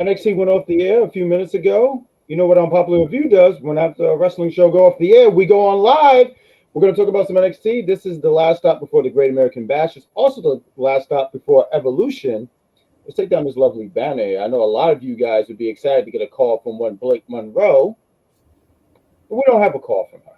NXT went off the air a few minutes ago. You know what Unpopular Review does. When after a wrestling show go off the air, we go on live. We're going to talk about some NXT. This is the last stop before the Great American Bash. It's also the last stop before Evolution. Let's take down this lovely banner. I know a lot of you guys would be excited to get a call from one Blake Monroe, but we don't have a call from her.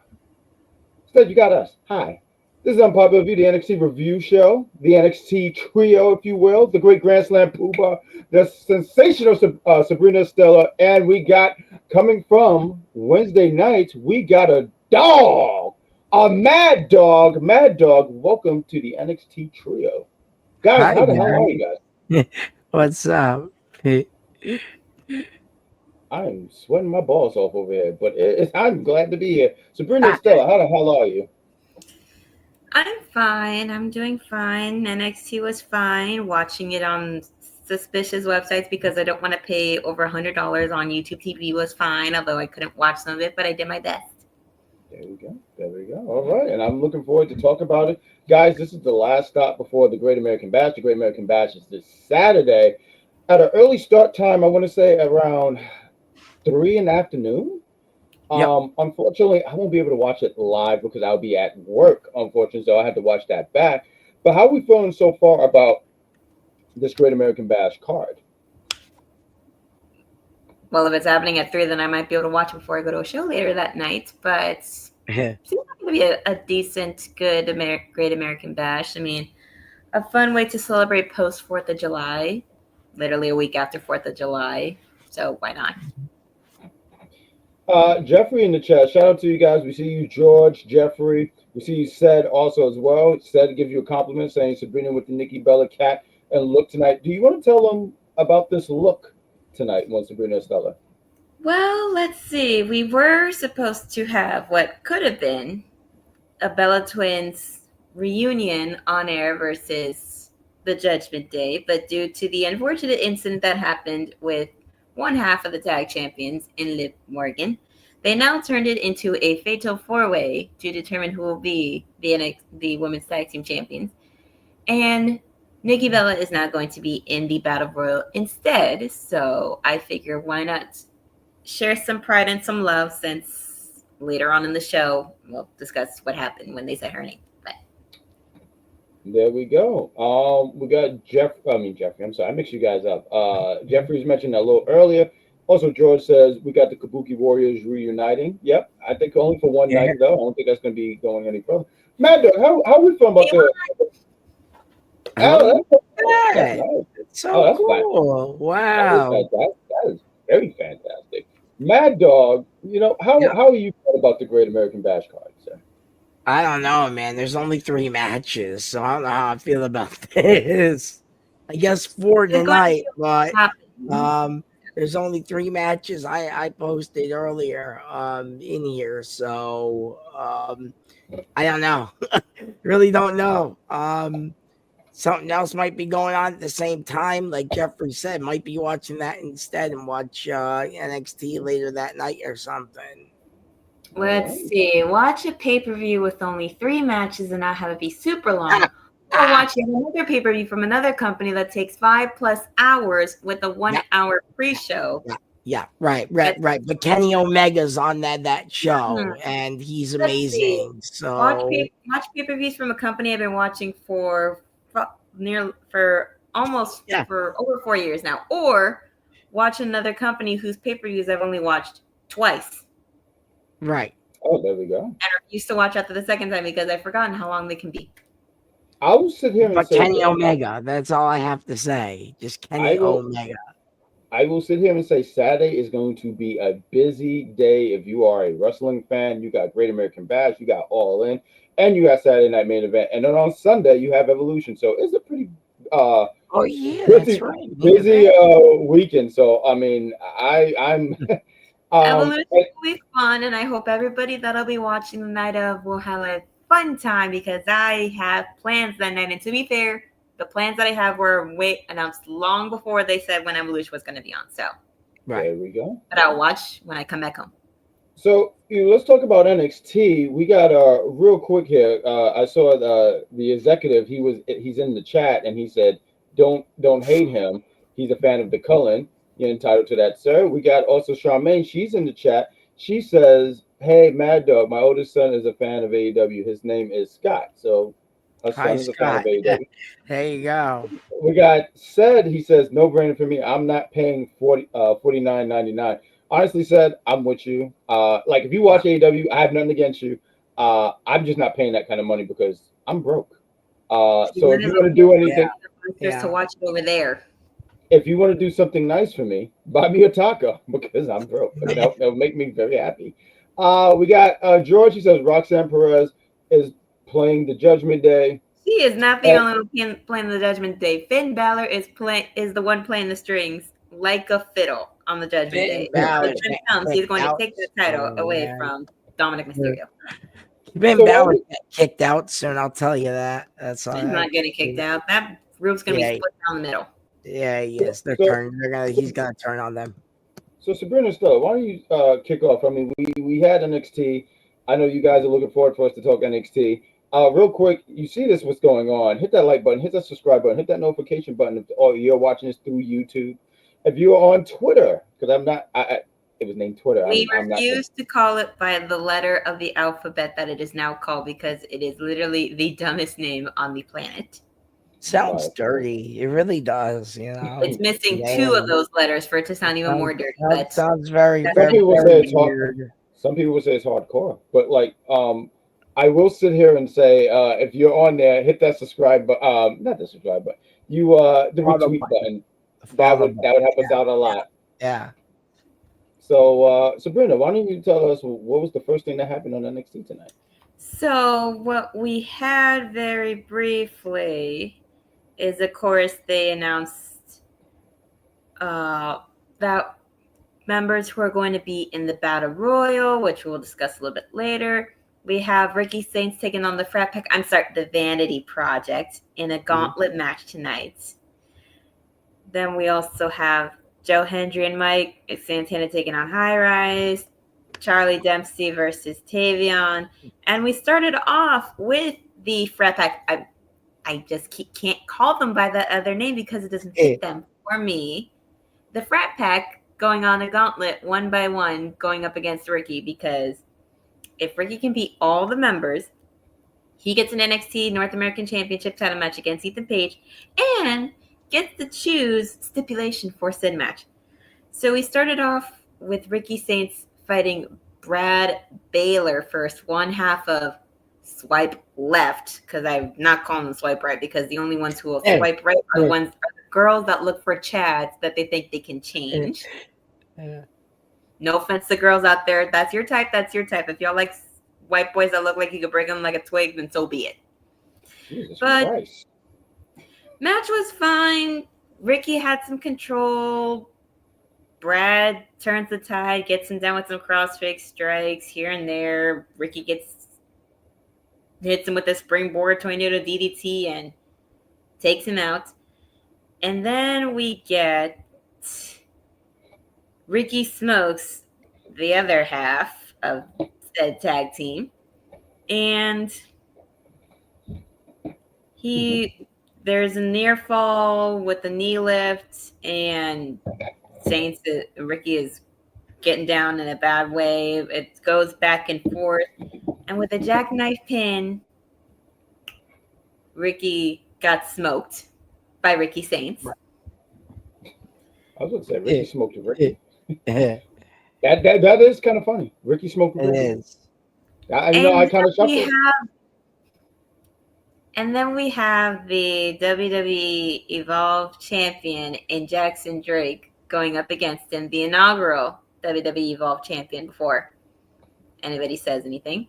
Instead, you got us. Hi. This is Unpopular Review, the NXT review show, the NXT trio, if you will, the great Grand Slam Pooba, the sensational Sabrina, Estella, and we got, coming from Wednesday nights, we got a dog, a Maddog. Maddog, welcome to the NXT trio. Guys, Hi, how the hell are you guys? What's up? I'm sweating my balls off over here, but I'm glad to be here. Sabrina, Estella, how the hell are you? I'm fine. I'm doing fine. NXT was fine. Watching it on suspicious websites because I don't want to pay over $100 on YouTube TV was fine, although I couldn't watch some of it, but I did my best. There we go. There we go. All right. And I'm looking forward to talk about it. Guys, this is the last stop before the Great American Bash. The Great American Bash is this Saturday at an early start time, I want to say around 3 in the afternoon. Yep. Unfortunately, I won't be able to watch it live because I'll be at work, unfortunately, so I have to watch that back. But how are we feeling so far about this Great American Bash card? Well, if it's happening at 3, then I might be able to watch it before I go to a show later that night. But it seems like going to be a decent, good Great American Bash. I mean, a fun way to celebrate post 4th of July, literally a week after 4th of July. So why not? Jeffrey in the chat, shout out to you guys. We see you, George, Jeffrey. We see you, Said, also as well. Said gives you a compliment saying Sabrina with the Nikki Bella cat and look tonight. Do you want to tell them about this look tonight, once Sabrina Estella? Well, let's see. We were supposed to have what could have been a Bella Twins reunion on air versus the Judgment Day, but due to the unfortunate incident that happened with one half of the tag champions in Liv Morgan, they now turned it into a fatal 4-way to determine who will be the women's tag team champions. And Nikki Bella is now going to be in the Battle Royal instead. So I figure why not share some pride and some love, since later on in the show we'll discuss what happened when they said her name. But there we go. We got Jeffrey. I'm sorry, I mixed you guys up. Jeffrey's mentioned a little earlier. Also, George says we got the Kabuki Warriors reuniting. Yep, I think only for one night though. I don't think that's going to be going any further. Maddog, how are we feeling about the? That's so cool! Wow, that is very fantastic. Maddog, you know how are you feeling about the Great American Bash card, sir? I don't know, man. There's only 3 matches, so I don't know how I feel about this. I guess 4 tonight, but there's only 3 matches. I posted earlier in here, so I don't know. Really don't know. Something else might be going on at the same time, like Jeffrey said. Might be watching that instead and watch NXT later that night or something. Let's see. Watch a pay-per-view with only 3 matches and not have it be super long. Or watch another pay-per-view from another company that takes 5+ hours with a 1-hour pre-show. Yeah, right. But Kenny Omega's on that show, and he's amazing. So watch pay-per-views from a company I've been watching for over 4 years now, or watch another company whose pay-per-views I've only watched twice. Right. Oh, there we go. And I refuse to watch after the second time because I've forgotten how long they can be. I will sit here and say Kenny Omega. That's all I have to say. Just Kenny Omega. I will sit here and say Saturday is going to be a busy day. If you are a wrestling fan, you got Great American Bash, you got All In, and you got Saturday Night Main Event, and then on Sunday you have Evolution. So it's a pretty busy weekend. So I mean, I'm. Evolution will be fun, and I hope everybody that'll be watching the night of will have a fun time because I have plans that night. And to be fair, the plans that I have were announced long before they said when Evolution was going to be on. So there we go. But I'll watch when I come back home. So let's talk about NXT. We got real quick here. I saw the executive. He's in the chat and he said, "Don't hate him. He's a fan of the Cullen." You're entitled to that, sir. We got also Charmaine. She's in the chat. She says, "Hey, Maddog, my oldest son is a fan of AEW. His name is Scott. So, her Hi, son is a fan of Scott. AEW." There you go. We got said. He says, "No brainer for me. I'm not paying 49.99." Honestly, said, I'm with you. Like if you watch AEW, I have nothing against you. I'm just not paying that kind of money because I'm broke. So if you want to do anything, just to watch it over there. if you want to do something nice for me, buy me a taco because I'm broke. That'll make me very happy. We got George. He says Roxanne Perez is playing the Judgment Day. She is not the only one playing the Judgment Day. Finn Balor is the one playing the strings like a fiddle on the Judgment Day. When comes, he's going to take the title away from Dominic Mysterio. Finn Balor get kicked out soon. I'll tell you that. That's He's not getting kicked out. That group's going to be split down the middle. Yeah, yes, he's gonna turn on them. So Sabrina, Estella, why don't you kick off? I mean, we had NXT. I know you guys are looking forward for us to talk NXT. Real quick, you see this? What's going on? Hit that like button, hit that subscribe button, hit that notification button. If you're watching this through YouTube, if you're on Twitter, because I'm not. It was named Twitter. We refuse to call it by the letter of the alphabet that it is now called because it is literally the dumbest name on the planet. Sounds dirty. It really does, you know. It's missing two of those letters for it to sound even more dirty. That sounds very, some people say it's hard. Some people say it's hardcore, but like, I will sit here and say, if you're on there, hit that subscribe button. Not the subscribe button. The retweet button. That would help us out a lot. Yeah. So, Sabrina, why don't you tell us what was the first thing that happened on NXT tonight? So, what we had very briefly is, of course, they announced that members who are going to be in the Battle Royal, which we'll discuss a little bit later. We have Ricky Saints taking on the Vanity Project in a Gauntlet match tonight. Then we also have Joe Hendry and Santana taking on Ryze, Charlie Dempsey versus Tavion. And we started off with the Frat Pack. I just can't call them by that other name because it doesn't fit them for me. The Frat Pack going on a gauntlet one by one going up against Ricky, because if Ricky can beat all the members, he gets an NXT North American Championship title match against Ethan Page and gets to choose stipulation for said match. So we started off with Ricky Saints fighting Brad Baylor first, one half of Swipe Left, because I'm not calling them Swipe Right, because the only ones who will swipe right are the girls that look for chads that they think they can change. No offense to girls out there. That's your type. That's your type. If y'all like white boys that look like you could break them like a twig, then so be it. Jesus but Christ. Match was fine. Ricky had some control. Brad turns the tide, gets him down with some cross-face strikes here and there. Ricky hits him with a springboard tornado DDT and takes him out. And then we get Ricky Smokes, the other half of said tag team. And there's a near fall with the knee lift, and Saints, Ricky is getting down in a bad way. It goes back and forth. And with a jackknife pin, Ricky got smoked by Ricky Saints. I was going to say Ricky smoked a Ricky. That is kind of funny. Ricky smoked a Ricky. It is. I kind of chuckled. And then we have the WWE Evolve champion in Jackson Drake going up against him, the inaugural WWE Evolve champion, before anybody says anything.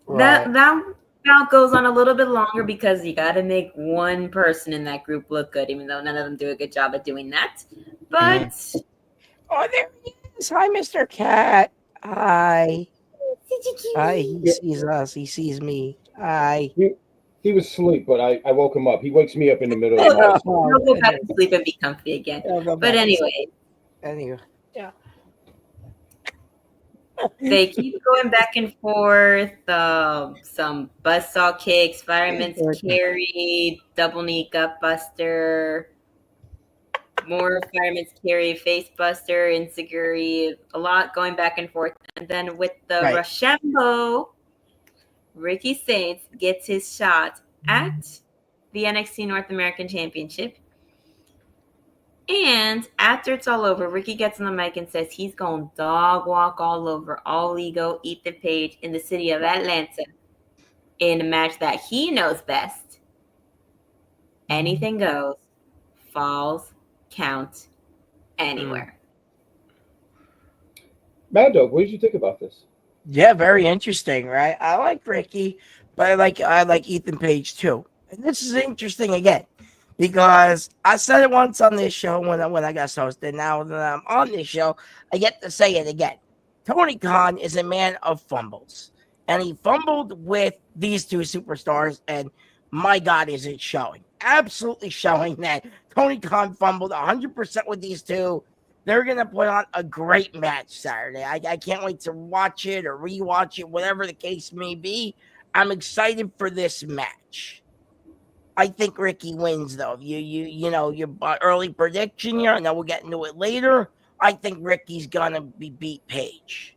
Right. That goes on a little bit longer because you got to make one person in that group look good, even though none of them do a good job at doing that. But oh, there he is! Hi, Mr. Cat. Hi. Hi. He sees us. He sees me. Hi. He was asleep, but I woke him up. He wakes me up in the middle of the night. He'll go back to sleep and be comfy again. But anyway. Yeah. They keep going back and forth. Some buzzsaw kicks, fireman's carry, double knee gut buster. more Fireman's Carry, Face Buster, Insecurity, a lot going back and forth. And then with the Rochambeau, Ricky Saints gets his shot at the NXT North American Championship. And after it's all over, Ricky gets on the mic and says he's going to dog walk all over All Ego, Ethan Page in the city of Atlanta in a match that he knows best. Anything goes. Falls count anywhere. Maddog, what did you think about this? Yeah, very interesting, right? I like Ricky, but I like Ethan Page too. And this is interesting again because I said it once on this show when I got hosted. Now that I'm on this show, I get to say it again. Tony Khan is a man of fumbles, and he fumbled with these two superstars, and my God, is it showing? Absolutely showing that Tony Khan fumbled 100% with these two. They're going to put on a great match Saturday. I can't wait to watch it or rewatch it, whatever the case may be. I'm excited for this match. I think Ricky wins, though. You know, your early prediction here. I know we'll get into it later. I think Ricky's going to beat Page.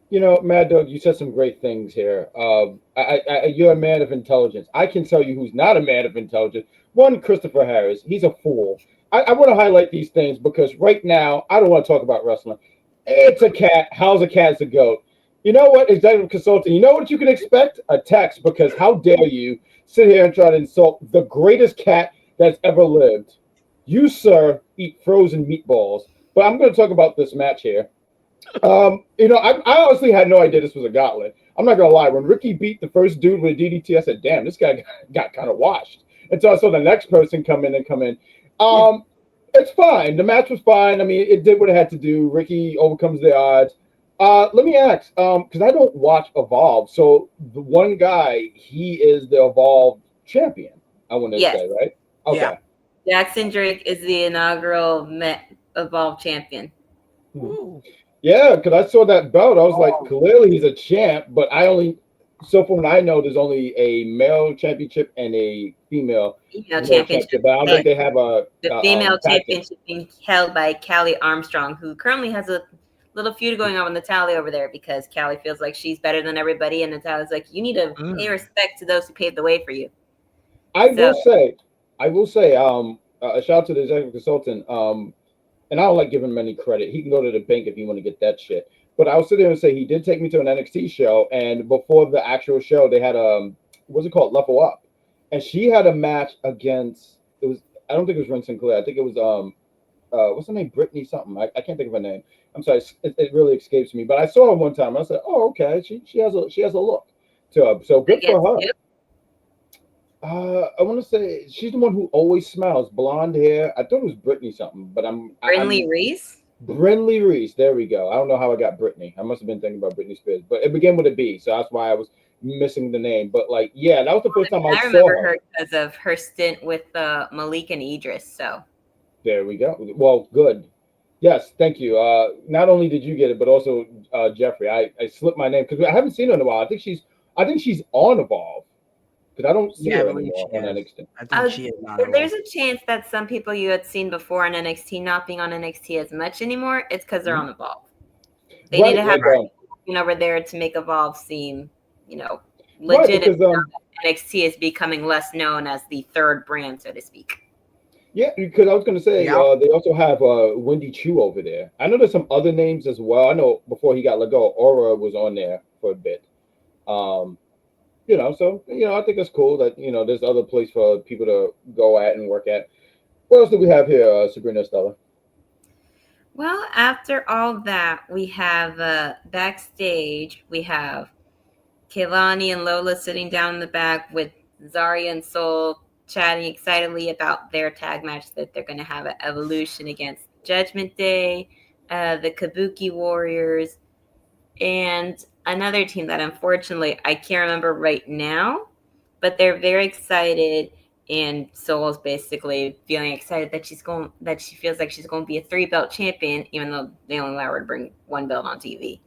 You know, Maddog, you said some great things here. You're a man of intelligence. I can tell you who's not a man of intelligence. One, Christopher Harris. He's a fool. I want to highlight these things because right now, I don't want to talk about wrestling. It's a cat. How's a cat's a goat? You know what, executive consultant, you know what you can expect? A text, because how dare you sit here and try to insult the greatest cat that's ever lived. You, sir, eat frozen meatballs. But I'm going to talk about this match here. You know, I honestly had no idea this was a gauntlet. I'm not going to lie. When Ricky beat the first dude with a DDT, I said, damn, this guy got kind of washed. Until I saw the next person come in. It's fine. The match was fine. I mean, it did what it had to do. Ricky overcomes the odds. Let me ask, because I don't watch Evolve. So the one guy, he is the Evolve champion, I want to say, right? Okay. Yeah. Jackson Drake is the inaugural Evolve champion. Yeah, because I saw that belt. I was like, clearly he's a champ, but so from what I know, there's only a male championship and a female championship. But I don't think they have the female championship being held by Callie Armstrong, who currently has a little feud going on with Natalia over there because Callie feels like she's better than everybody, and Natalia's like, you need to pay respect to those who paved the way for you. I will say, a shout out to the executive consultant, and I don't like giving him any credit. He can go to the bank if you want to get that shit. But I'll sit there and say he did take me to an NXT show, and before the actual show, they had what's it called, Level Up, and she had a match against. I don't think it was Ren Sinclair. I think it was what's her name, Brittany something. I can't think of her name. I'm sorry, it really escapes me. But I saw her one time. And I said, oh, okay, she has a look to her. So good for her. I want to say she's the one who always smiles, blonde hair. I thought it was Brittany something, but Brynlee Reese. Brynlee Reese. There we go. I don't know how I got Brittany. I must have been thinking about Britney Spears, but it began with a B, so that's why I was missing the name. But that was the first time I saw remember her because of her stint with Malik and Idris. So there we go. Well, good. Yes, thank you. Not only did you get it, but also Jeffrey. I slipped my name because I haven't seen her in a while. I think she's on Evolve. Because I don't see her anymore on NXT. I think she is not. There's a chance that some people you had seen before on NXT not being on NXT as much anymore. It's because they're on Evolve. They need to have over there to make Evolve seem, legit. Right, NXT is becoming less known as the third brand, so to speak. Yeah, because I was going to say, they also have Wendy Chu over there. I know there's some other names as well. I know before he got let go, Aura was on there for a bit. I think it's cool that, there's other place for people to go at and work at. What else do we have here, Sabrina, Estella? Well, after all that, we have backstage, we have Kehlani and Lola sitting down in the back with Zarya and Soul chatting excitedly about their tag match that they're going to have at Evolution against Judgment Day, the Kabuki Warriors, and another team that unfortunately I can't remember right now, but they're very excited, and Soul's basically feeling excited that she feels like she's going to be a 3-belt champion, even though they only allow her to bring 1 belt on TV.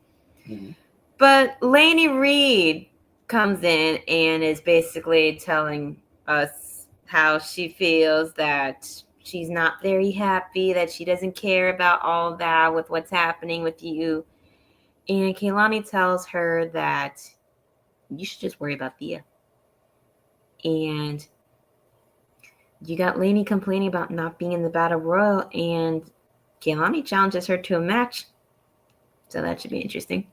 Mm-hmm. But Lainey Reid comes in and is basically telling us how she feels that she's not very happy, that she doesn't care about all of that with what's happening with you. And Kaylani tells her that you should just worry about Thea. And you got Lainey complaining about not being in the Battle Royal, and Kaylani challenges her to a match. So that should be interesting.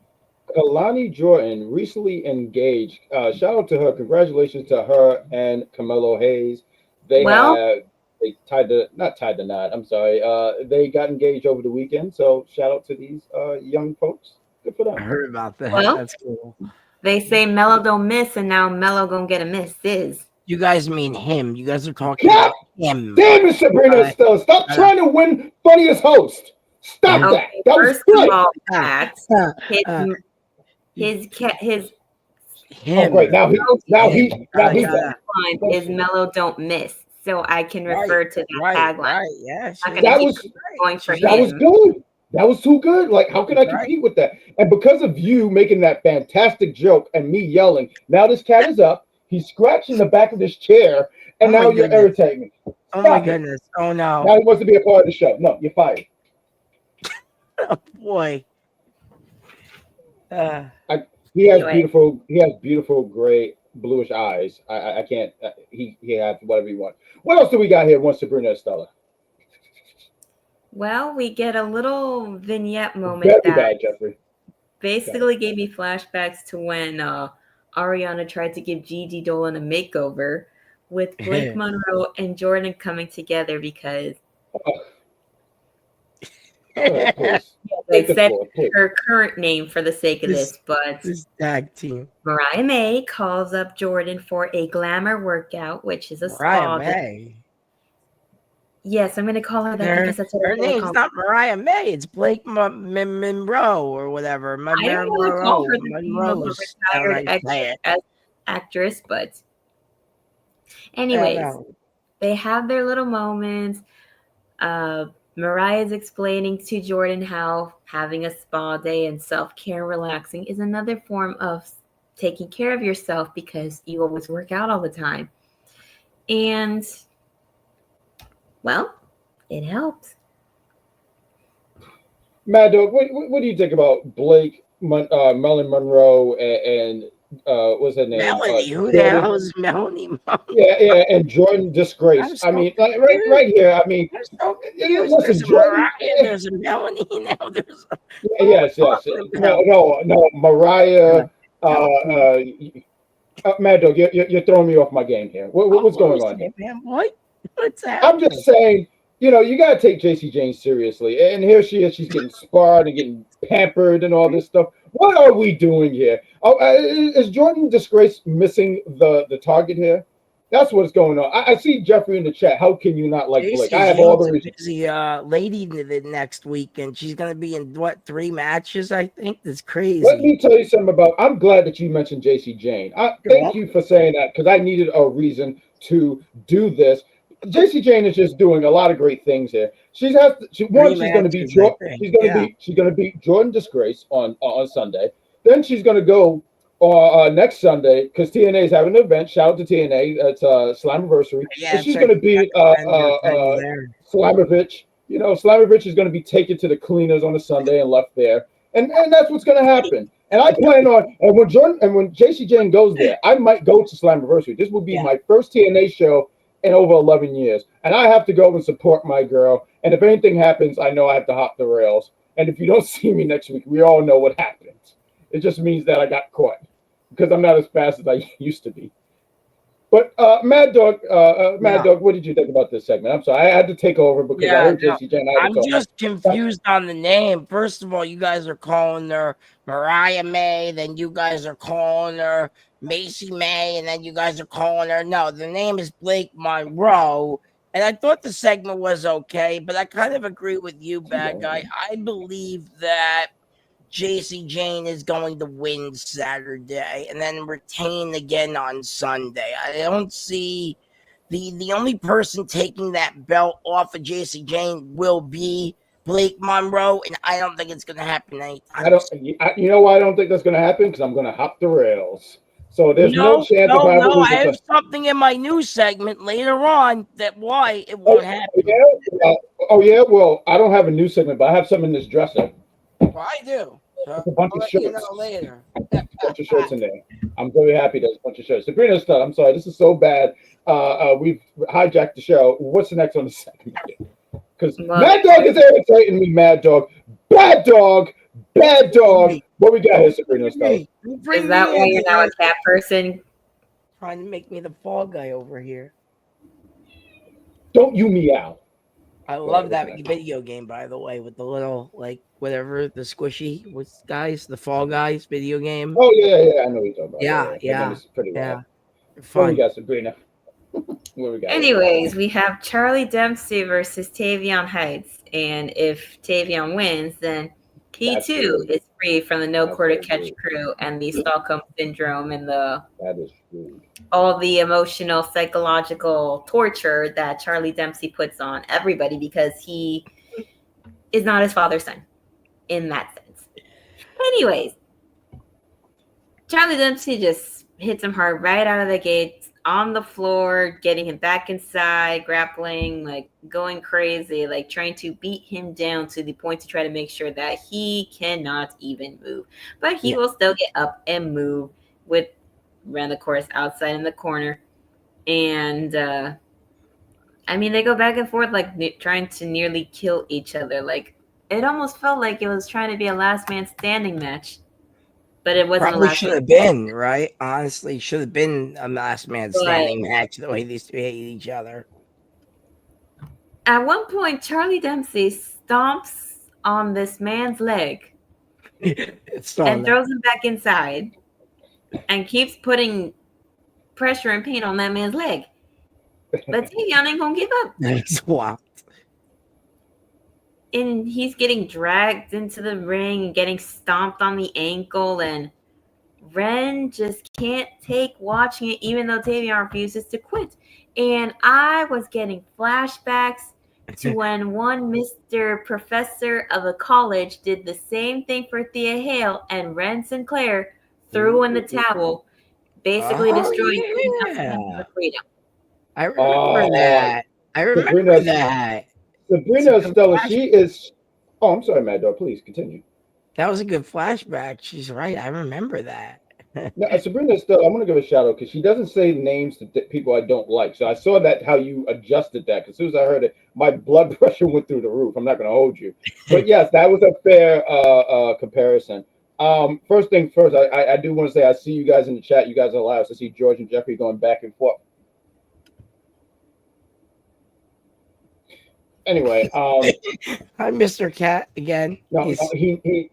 Kalani Jordan recently engaged. Shout out to her. Congratulations to her and Carmelo Hayes. They tied the knot. I'm sorry. They got engaged over the weekend. So shout out to these young folks. Good for them. I heard about that. Well, that's cool. They say Melo don't miss, and now Melo gonna get a misses. You guys mean him. You guys are talking about him. Damn it, Sabrina Estella. Stop trying to win funniest host. Stop that. That was great. All, his him. Oh, great. Now he's is Melo don't miss. So I can refer to that tagline. Right, yeah. That was good. That was too good. Like, how can I compete with that? And because of you making that fantastic joke and me yelling, now this cat is up. He's scratching the back of his chair, and now you're irritating me. Oh my goodness! Oh no! Now he wants to be a part of the show. No, you're fired. Oh boy. He has beautiful gray bluish eyes. I can't. He has whatever he wants. What else do we got here? Once Sabrina Estella. Well, we get a little vignette moment Very that bad, Jeffrey. Basically gave me flashbacks to when Ariana tried to give Gigi Dolan a makeover with Blake Monroe and Jordan coming together because they said her current name for the sake of this, but this tag team. Mariah May calls up Jordan for a glamour workout, which is a Mariah May. Yes, I'm going to call her that because that's what her name's not Mariah May. It's Blake Monroe or whatever. I don't want to call her the retired actress, but anyways, they have their little moments. Mariah's explaining to Jordan how having a spa day and self-care and relaxing is another form of taking care of yourself because you always work out all the time. And well, it helps. Maddog, what do you think about Blake, Marilyn Monroe, and what's her name? Melanie. Who the hell is Melanie? Yeah, and Jordan Disgrace. I mean, like, right here. I mean, there's a Melanie now. Yes. No, Mariah. Maddog, you're throwing me off my game here. What's going on here? What? What's happening? I'm just saying, you got to take JC Jane seriously. And here she is. She's getting sparred and getting pampered and all this stuff. What are we doing here? Is Jordan Disgrace missing the target here? That's what's going on. I see Jeffrey in the chat. How can you not like Blake? I have all the reasons. Busy lady next week, and she's going to be in 3 matches? I think that's crazy. Let me tell you something about. I'm glad that you mentioned JC Jane. Thank you for saying that because I needed a reason to do this. JC Jane is just doing a lot of great things here. She's going to beat Jordan Disgrace on Sunday. Then she's going to go next Sunday because TNA is having an event. Shout out to TNA. It's Slammiversary. Yeah, she's going to beat Slamovich. Slamovich is going to be taken to the cleaners on a Sunday and left there. And that's what's going to happen. And I plan on when JC Jane goes there, I might go to Slammiversary. This will be my first TNA show in over 11 years. And I have to go and support my girl. And if anything happens, I know I have to hop the rails. And if you don't see me next week, we all know what happens. It just means that I got caught because I'm not as fast as I used to be. But Maddog, what did you think about this segment? I'm sorry, I had to take over because I heard JC Jane. I'm just confused on the name. First of all, you guys are calling her Mariah May, then you guys are calling her Macy May, and then you guys are calling her. No, the name is Blake Monroe. And I thought the segment was okay, but I kind of agree with you, BadGuy. I believe that JC Jane is going to win Saturday and then retain again on Sunday. I don't see the only person taking that belt off of JC Jane will be Blake Monroe, and I don't think it's going to happen anytime. You know why I don't think that's going to happen? Because I'm going to hop the rails. So there's no chance of having I have something in my news segment later on that why it won't happen. Yeah? Well, I don't have a news segment, but I have something in this dresser. Well, I do. So a bunch I'll of let shirts. you know later. A bunch of shirts in there. I'm very happy there's a bunch of shirts. Sabrina Stud, I'm sorry, this is so bad. We've hijacked the show. What's the next on the segment? Because Maddog is irritating me, Maddog. Bad dog. What we got here, Sabrina Stud? Is that why you're now a cat person? Trying to make me the fall guy over here. Don't you meow. I love that video game, by the way, with the little, like, whatever, the squishy with guys, the Fall Guys video game. Oh, yeah, I know what you're talking about. Yeah. It's pretty wild. Fun. What we got, Sabrina? What we got? Anyways, we have Charlie Dempsey versus Tavion Heights. And if Tavion wins, then he too is free from the no quarter catch crew and the Stockholm syndrome and all the emotional, psychological torture that Charlie Dempsey puts on everybody because he is not his father's son in that sense. Anyways, Charlie Dempsey just hits him hard right out of the gate, on the floor, getting him back inside, grappling, like going crazy, like trying to beat him down to the point to try to make sure that he cannot even move. But he will still get up and move with Ren, of course, outside in the corner. And, they go back and forth, like trying to nearly kill each other. Like, it almost felt like it was trying to be a last man standing match. But it wasn't. Probably should have been, right? Honestly, should have been a last man standing match the way these two hate each other. At one point, Charlie Dempsey stomps on this man's leg and throws him back inside and keeps putting pressure and pain on that man's leg. But Tavion ain't gonna give up. That's wild. And he's getting dragged into the ring and getting stomped on the ankle, and Ren just can't take watching it, even though Tavion refuses to quit. And I was getting flashbacks to when one Mr. Professor of a college did the same thing for Thea Hail, and Ren Sinclair threw in the towel, basically destroying freedom. I remember that. Sabrina Estella, she is. Oh, I'm sorry, Maddog. Please continue. That was a good flashback. She's right. I remember that. Now, Sabrina Estella, I'm going to give a shout out because she doesn't say names to people I don't like. So I saw that how you adjusted that. Because as soon as I heard it, my blood pressure went through the roof. I'm not going to hold you, but yes, that was a fair comparison. First thing first, I do want to say I see you guys in the chat. You guys are live. So I see George and Jeffrey going back and forth. Anyway, hi, Mr. Cat again. No, he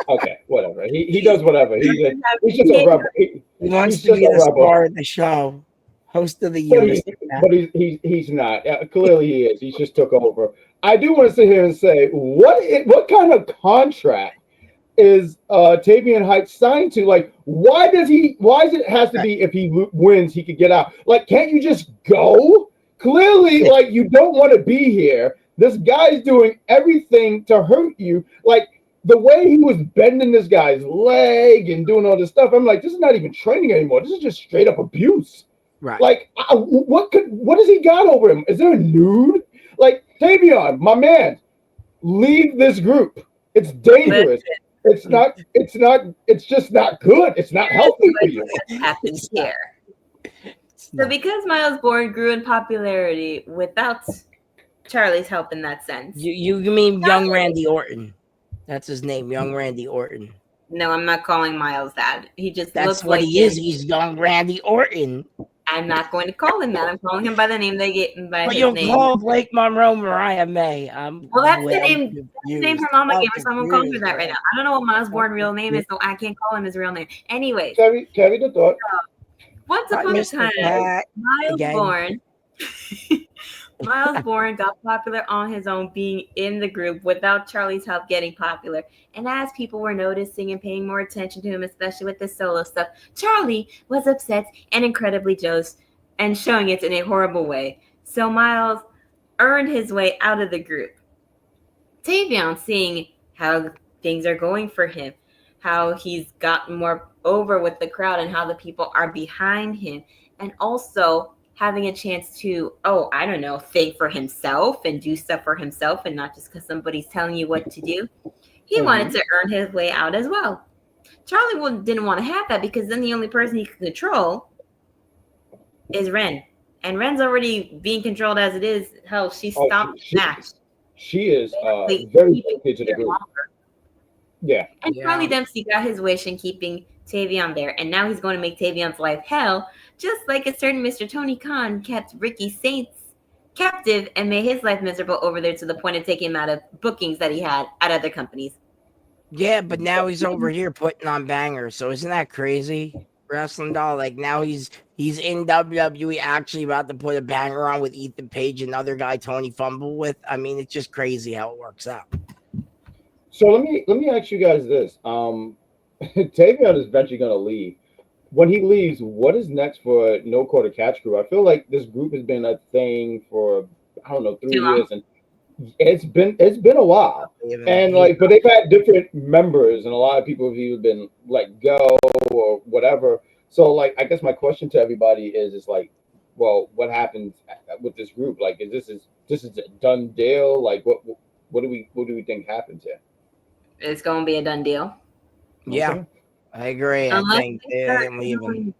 okay, whatever. He does whatever. He's just a rebel. He wants to be the star of the show, host of the year. But he's not. Clearly, he is. He just took over. I do want to sit here and say, what kind of contract is Tavion Heights signed to? Like, why does it has to be if he wins he could get out? Like, can't you just go? Clearly, like, you don't want to be here. This guy's doing everything to hurt you. Like, the way he was bending this guy's leg and doing all this stuff, I'm like, this is not even training anymore. This is just straight up abuse. Right. Like, what has he got over him? Is there a nude? Like, Tavion, my man, leave this group. It's dangerous. It's just not good. It's not healthy for you. What happens here? So because Miles Bourne grew in popularity without Charlie's help in that sense. You mean young Randy Orton. That's his name, young Randy Orton. No, I'm not calling Miles that. He just That's looks what like he is. He's young Randy Orton. I'm not going to call him that. I'm calling him by the name they get by but his you'll name. Call Blake Monroe Mariah May. Well, that's the name. That's the name her mama gave her, so I'm calling her that right now. I don't know what Miles Bourne's real name is, so I can't call him his real name. Anyways, carry the thought. Once upon a time, Miles Bourne got popular on his own, being in the group without Charlie's help getting popular. And as people were noticing and paying more attention to him, especially with the solo stuff, Charlie was upset and incredibly jealous and showing it in a horrible way. So Miles earned his way out of the group. Tavion, seeing how things are going for him, how he's gotten more over with the crowd and how the people are behind him. And also having a chance to, I don't know, think for himself and do stuff for himself and not just because somebody's telling you what to do. He wanted to earn his way out as well. Charlie didn't want to have that because then the only person he can control is Ren. And Ren's already being controlled as it is. Hell, she stopped the match. She is very dedicated to the group. Yeah. And Charlie Dempsey got his wish in keeping Tavion there. And now he's going to make Tavion's life hell, just like a certain Mr. Tony Khan kept Ricky Saints captive and made his life miserable over there to the point of taking him out of bookings that he had at other companies. Yeah, but now he's over here putting on bangers. So isn't that crazy? Wrestling doll, like now he's in WWE actually about to put a banger on with Ethan Page, another guy Tony fumbled with. I mean, it's just crazy how it works out. So let me ask you guys this. Tavion is eventually gonna leave. When he leaves, what is next for No Quarter Catch Crew? I feel like this group has been a thing for 3 years, and it's been a while. And but they've had different members, and a lot of people have either been let go or whatever. So I guess my question to everybody is well, what happens with this group? Is this a done deal? What do we think happens here? It's going to be a done deal. Yeah, okay. I agree. Unless I think they're leaving.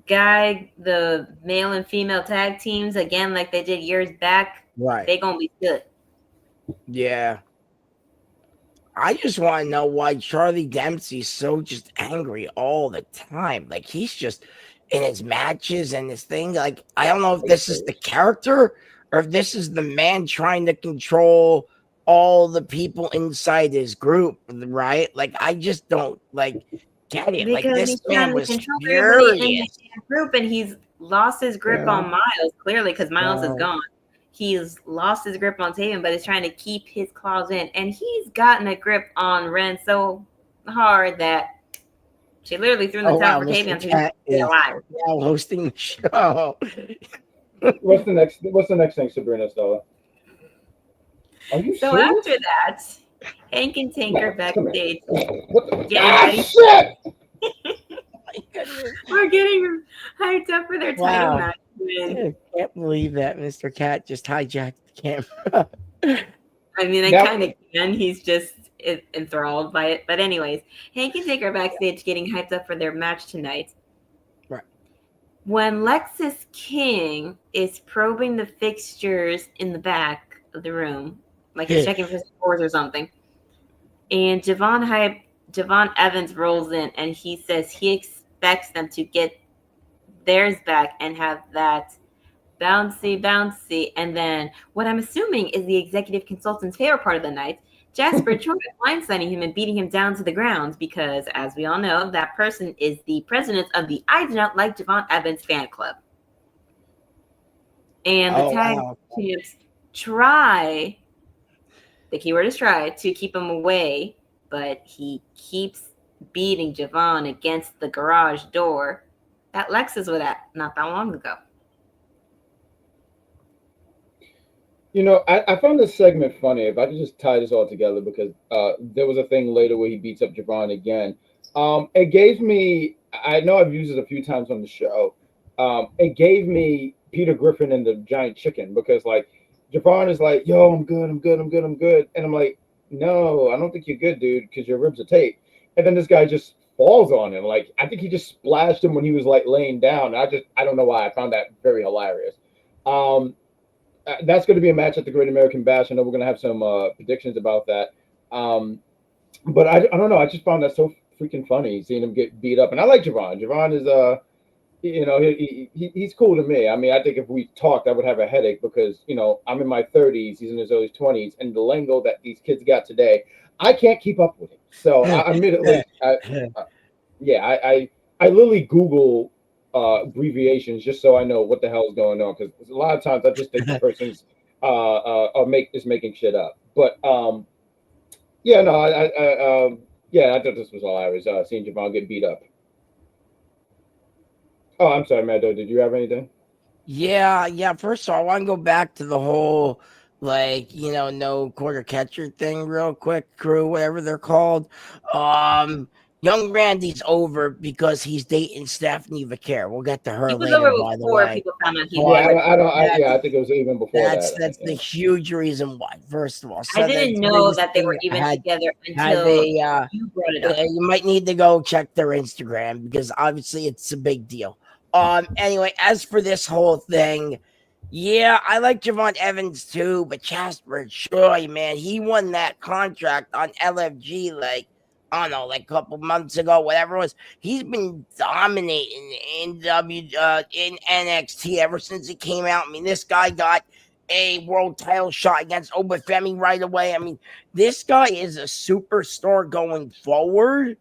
The male and female tag teams again, like they did years back. Right, they're gonna be good. Yeah, I just want to know why Charlie Dempsey's so just angry all the time. Like he's just in his matches and this thing. Like I don't know if this is the character or if this is the man trying to control all the people inside his group, right? Like I just don't get it. Because this man was furious in his group, and he's lost his grip on Miles clearly because Miles is gone. He's lost his grip on Tavion, but he's trying to keep his claws in, and he's gotten a grip on Ren so hard that she literally threw in the towel for Tavion to be alive. Now hosting the show. What's the next thing, Sabrina, Estella? Are you so serious? After that, Hank and Tinker backstage. Shit! We're getting hyped up for their title match. I can't believe that Mr. Cat just hijacked the camera. I mean, I kind of can. He's just enthralled by it. But anyways, Hank and Tinker are backstage getting hyped up for their match tonight. Right. When Lexis King is probing the fixtures in the back of the room, like he's checking for scores or something, and Javon Evans rolls in and he says he expects them to get theirs back and have that bouncy, and then what I'm assuming is the executive consultant's favorite part of the night, Jasper Troy blindsiding him and beating him down to the ground because, as we all know, that person is the president of the I Do Not Like Javon Evans fan club. And the tag champs try, the keyword is try, to keep him away, but he keeps beating Javon against the garage door that Lexus was at not that long ago. I found this segment funny. If I could just tie this all together, because there was a thing later where he beats up Javon again. It gave me, I know I've used it a few times on the show. It gave me Peter Griffin and the Giant Chicken, because Javon is like, yo, I'm good. And I'm like, no, I don't think you're good, dude, because your ribs are taped. And then this guy just falls on him. I think he just splashed him when he was laying down. I don't know why. I found that very hilarious. That's going to be a match at the Great American Bash. I know we're going to have some predictions about that. But I don't know. I just found that so freaking funny, seeing him get beat up. And I like Javon. Javon is he's cool to me. I mean, I think if we talked, I would have a headache because I'm in my 30s, he's in his early 20s, and the lingo that these kids got today, I can't keep up with it. So I admittedly, I literally Google abbreviations just so I know what the hell is going on, because a lot of times I just think the person's is making shit up. But I thought this was hilarious, seeing Javon get beat up. Oh, I'm sorry, Maddog. Did you have anything? Yeah. First of all, I want to go back to the whole like, no quarter catcher thing real quick, crew, whatever they're called. Young Randy's over because he's dating Stephanie Vaquer. We'll get to her He was later, over by the before way. people found out he So was. I think it was even before that. That's the huge reason why. First of all, I didn't know that they were even together until you brought it up. You might need to go check their Instagram because obviously it's a big deal. Anyway, as for this whole thing, yeah, I like Javon Evans too, but Jasper Troy, man, he won that contract on LFG I don't know, like a couple months ago, whatever it was. He's been dominating in in NXT ever since he came out. I mean, this guy got a world title shot against Obafemi right away. I mean, this guy is a superstar going forward,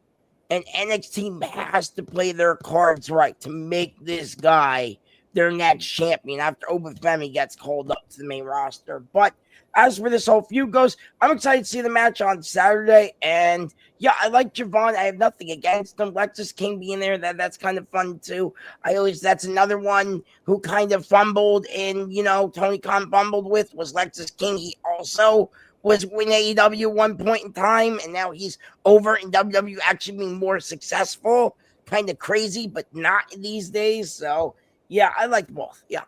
and NXT has to play their cards right to make this guy their next champion after Obafemi gets called up to the main roster. But as for this whole feud goes, I'm excited to see the match on Saturday. And yeah, I like Javon. I have nothing against him. Lexus King being there, that's kind of fun too. That's another one who kind of fumbled in, Tony Khan fumbled with was Lexus King. He also was in AEW one point in time, and now he's over in WWE actually being more successful. Kind of crazy, but not these days. So yeah, I like both. Yeah.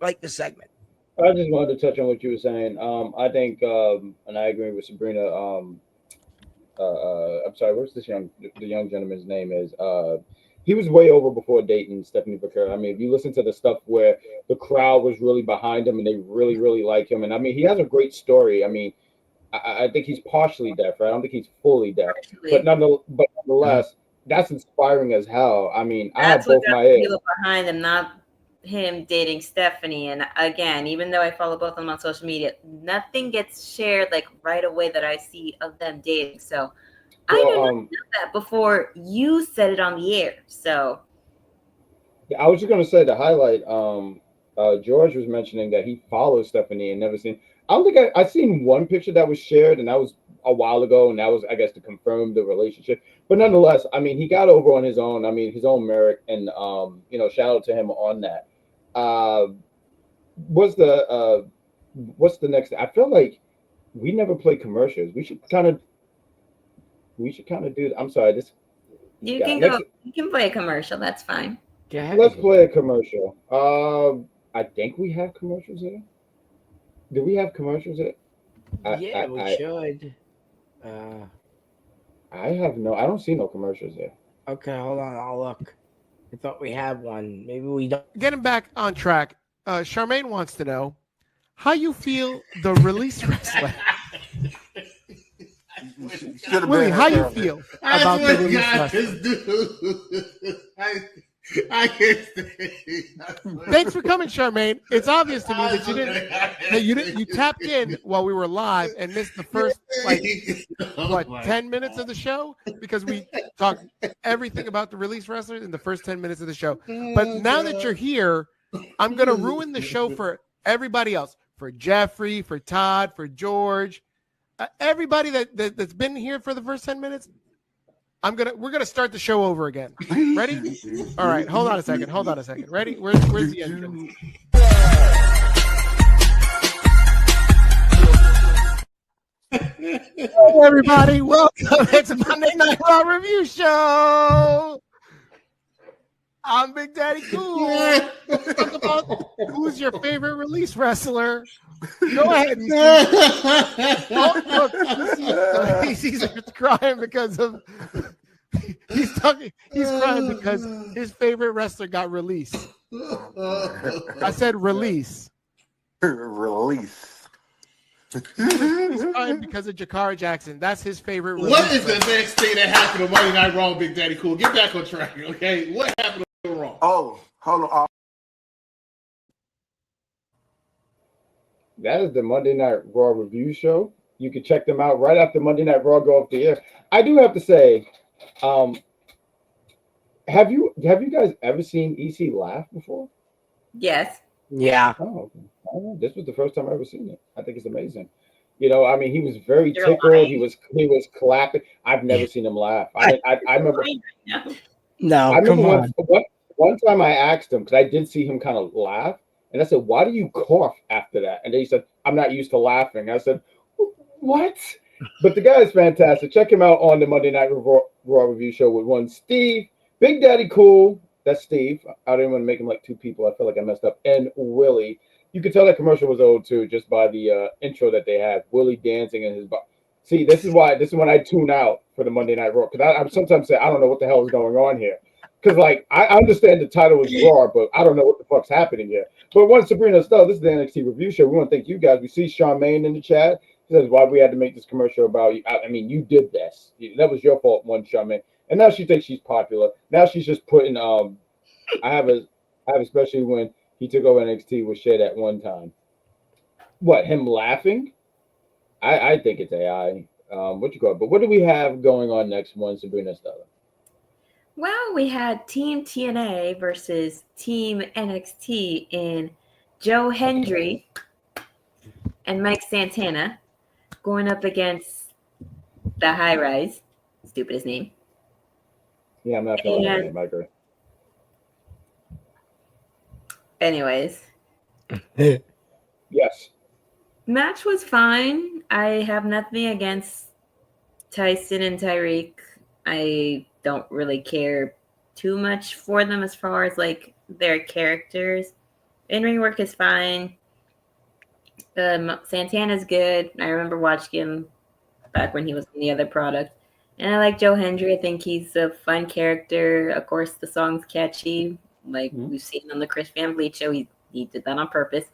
I like the segment. I just wanted to touch on what you were saying. I think, and I agree with Sabrina. I'm sorry, what's the young gentleman's name is? He was way over before dating Stephanie Vaquer. I mean, if you listen to the stuff where the crowd was really behind him and they really, really like him, and I mean, he has a great story. I mean, I think he's partially deaf, right? I don't think he's fully deaf, but nonetheless, that's inspiring as hell. I mean, I have both my ears behind him, not him dating Stephanie. And again, even though I follow both of them on social media, nothing gets shared like right away that I see of them dating. So I didn't know that before you said it on the air. So I was just gonna say the highlight. George was mentioning that he follows Stephanie and never seen. I don't think I seen one picture that was shared, and that was a while ago, and that was, I guess, to confirm the relationship. But nonetheless, I mean, he got over on his own. I mean, his own merit, and shout out to him on that. What's the next? I feel like we never play commercials. We should kind of do. I'm sorry, this. You can go. You can play a commercial. That's fine. Let's play a commercial. I think we have commercials here. Do we have commercials here? We should. I don't see no commercials here. Okay, hold on. I'll look. I thought we had one. Maybe we don't. Getting back on track, Charmaine wants to know how you feel the release wrestling. Willie, how you feel about the release wrestling? I can't stay. Thanks for coming, Charmaine. It's obvious to me that you tapped in while we were live and missed the first 10 minutes of the show because we talked everything about the release wrestlers in the first 10 minutes of the show. But now that you're here, I'm gonna ruin the show for everybody else, for Jeffrey, for Todd, for George, everybody that's been here for the first 10 minutes. We're gonna start the show over again. Ready? All right. Hold on a second. Ready? Where's the entrance? Hey everybody, welcome. It's Monday Night Raw Review Show. I'm Big Daddy Cool. Let's talk about who's your favorite release wrestler. Go ahead. He's crying because of he's crying because his favorite wrestler got released. I said release. Release. He's crying because of Jakara Jackson. That's his favorite release. What is the next thing that happened on Monday Night Raw, Big Daddy Cool? Get back on track, okay? What happened on Raw? Oh, hold on. That is the Monday Night Raw Review Show. You can check them out right after Monday Night Raw go off the air. I do have to say, have you guys ever seen EC laugh before? Yes. Yeah. Oh, this was the first time I ever seen it. I think it's amazing. I mean, he was very tickled. He was clapping. I've never seen him laugh. I remember. No, I remember one time I asked him because I did see him kind of laugh, And I said, why do you cough after that? And they said, I'm not used to laughing. I said, what? But the guy is fantastic. Check him out on the Monday Night Raw Review Show with one Steve, Big Daddy Cool. That's Steve. I didn't want to make him like two people. I feel like I messed up. And Willie. You could tell that commercial was old too, just by the intro that they had. Willie dancing in his body. See, this is when I tune out for the Monday Night Raw, because I sometimes say I don't know what the hell is going on here. Because like I understand the title is Raw, but I don't know what the fuck's happening here. But once Sabrina Estella, this is the NXT Review Show. We want to thank you guys. We see Shawn in the chat. He says why we had to make this commercial about you. I mean, you did this. That was your fault, one Shawn. And now she thinks she's popular. Now she's just putting I have especially when he took over NXT with Shed at one time. What, him laughing? I think it's AI. What you call it? But what do we have going on next one, Sabrina Estella? Well, we had Team TNA versus Team NXT in Joe Hendry and Mike Santana going up against the Ryze. Stupidest name. Yeah, I'm not feeling that name, I agree. Anyways. Yes. Match was fine. I have nothing against Tyson and Tyriek. I don't really care too much for them as far as like their characters. In-ring work is fine. Santana's good. I remember watching him back when he was in the other product. And I like Joe Hendry. I think he's a fun character. Of course, the song's catchy. Like we've seen on the Chris Van Vliet show. He did that on purpose.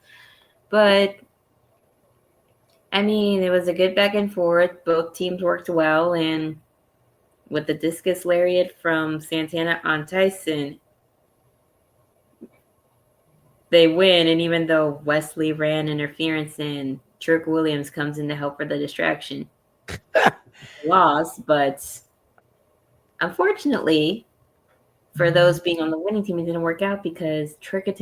But I mean, it was a good back and forth. Both teams worked well. And with the discus lariat from Santana on Tyson, they win. And even though Wesley ran interference and Trick Williams comes in to help for the distraction, lost. But unfortunately, for those being on the winning team, it didn't work out because Trick pulls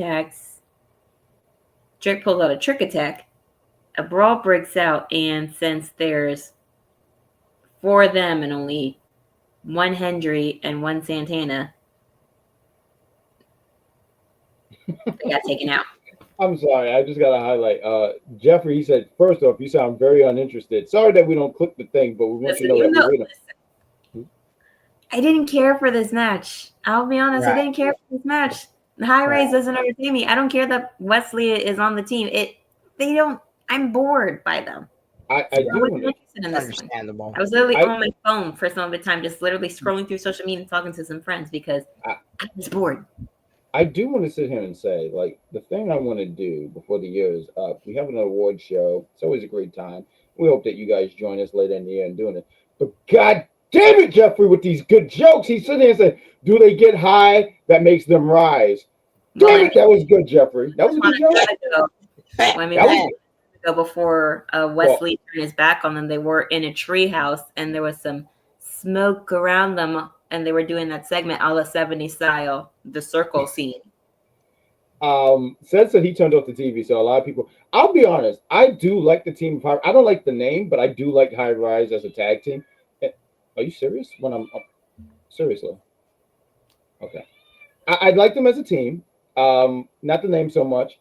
out a trick attack. A brawl breaks out, and since there's 4 of them and only 1 Hendry and 1 Santana, they got taken out. I'm sorry, I just got to highlight. Jeffrey, he said, first off, you sound very uninterested. Sorry that we don't click the thing, but we want you to know that we're waiting. I didn't care for this match. I'll be honest, right. I didn't care for this match. The Ryze doesn't entertain me. I don't care that Wesley is on the team. I'm bored by them. I do understandable. I was literally on my phone for some of the time, just literally scrolling through social media and talking to some friends because I was bored. I do want to sit here and say, like, the thing I want to do before the year is up. We have an award show. It's always a great time. We hope that you guys join us later in the year and doing it. But God damn it, Jeffrey, with these good jokes. He's sitting there and saying, do they get high? That makes them rise. Damn it, that was good, Jeffrey. That was a good joke. I mean, before Wesley turned his back on them, they were in a treehouse and there was some smoke around them, and they were doing that segment a la 70s style, the circle scene. Says that he turned off the TV, so a lot of people. I'll be honest, I do like the team. I don't like the name, but I do like Ryze as a tag team. Are you serious? When I'm seriously, okay. I'd like them as a team. Not the name so much.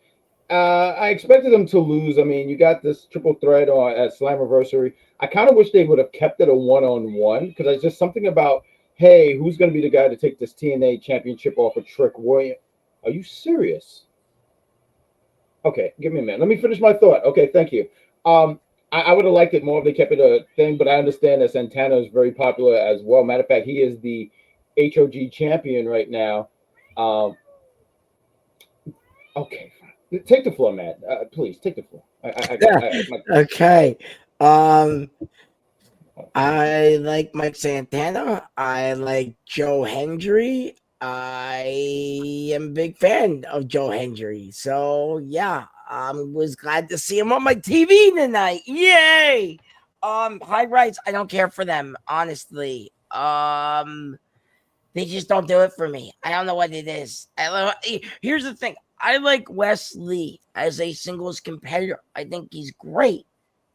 I expected them to lose. I mean, you got this triple threat at Slammiversary. I kind of wish they would have kept it a one-on-one because there's just something about, hey, who's going to be the guy to take this TNA championship off of Trick Williams? Are you serious? Okay, give me a minute. Let me finish my thought. Okay, thank you. I would have liked it more if they kept it a thing, but I understand that Santana is very popular as well. Matter of fact, he is the HOG champion right now. Okay, fine. Take the floor, Matt. Please, take the floor. Okay. I like Mike Santana. I like Joe Hendry. I am a big fan of Joe Hendry. So, yeah, I was glad to see him on my TV tonight. Yay! Ryze, I don't care for them, honestly. They just don't do it for me. I don't know what it is. Here's the thing. I like Wesley as a singles competitor. I think he's great.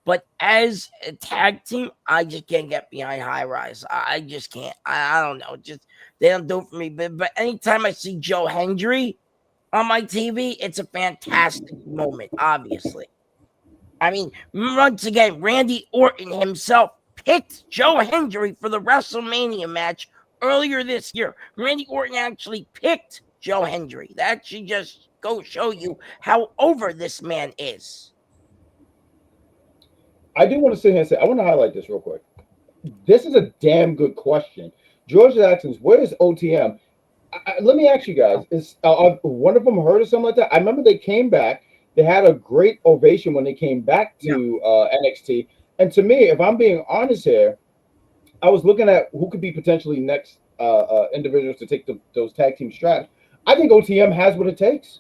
But as a tag team, I just can't get behind Ryze. I just can't. I don't know. Just they don't do it for me. But anytime I see Joe Hendry, on my TV, it's a fantastic moment, obviously. I mean, once again, Randy Orton himself picked Joe Hendry for the WrestleMania match earlier this year. Randy Orton actually picked Joe Hendry. That actually just go show you how over this man is. I do want to sit here and say, I want to highlight this real quick. This is a damn good question. George asks, where is OTM? Let me ask you guys, is one of them hurt or something like that? I remember they came back. They had a great ovation when they came back to NXT. And to me, if I'm being honest here, I was looking at who could be potentially next individuals to take those tag team straps. I think OTM has what it takes.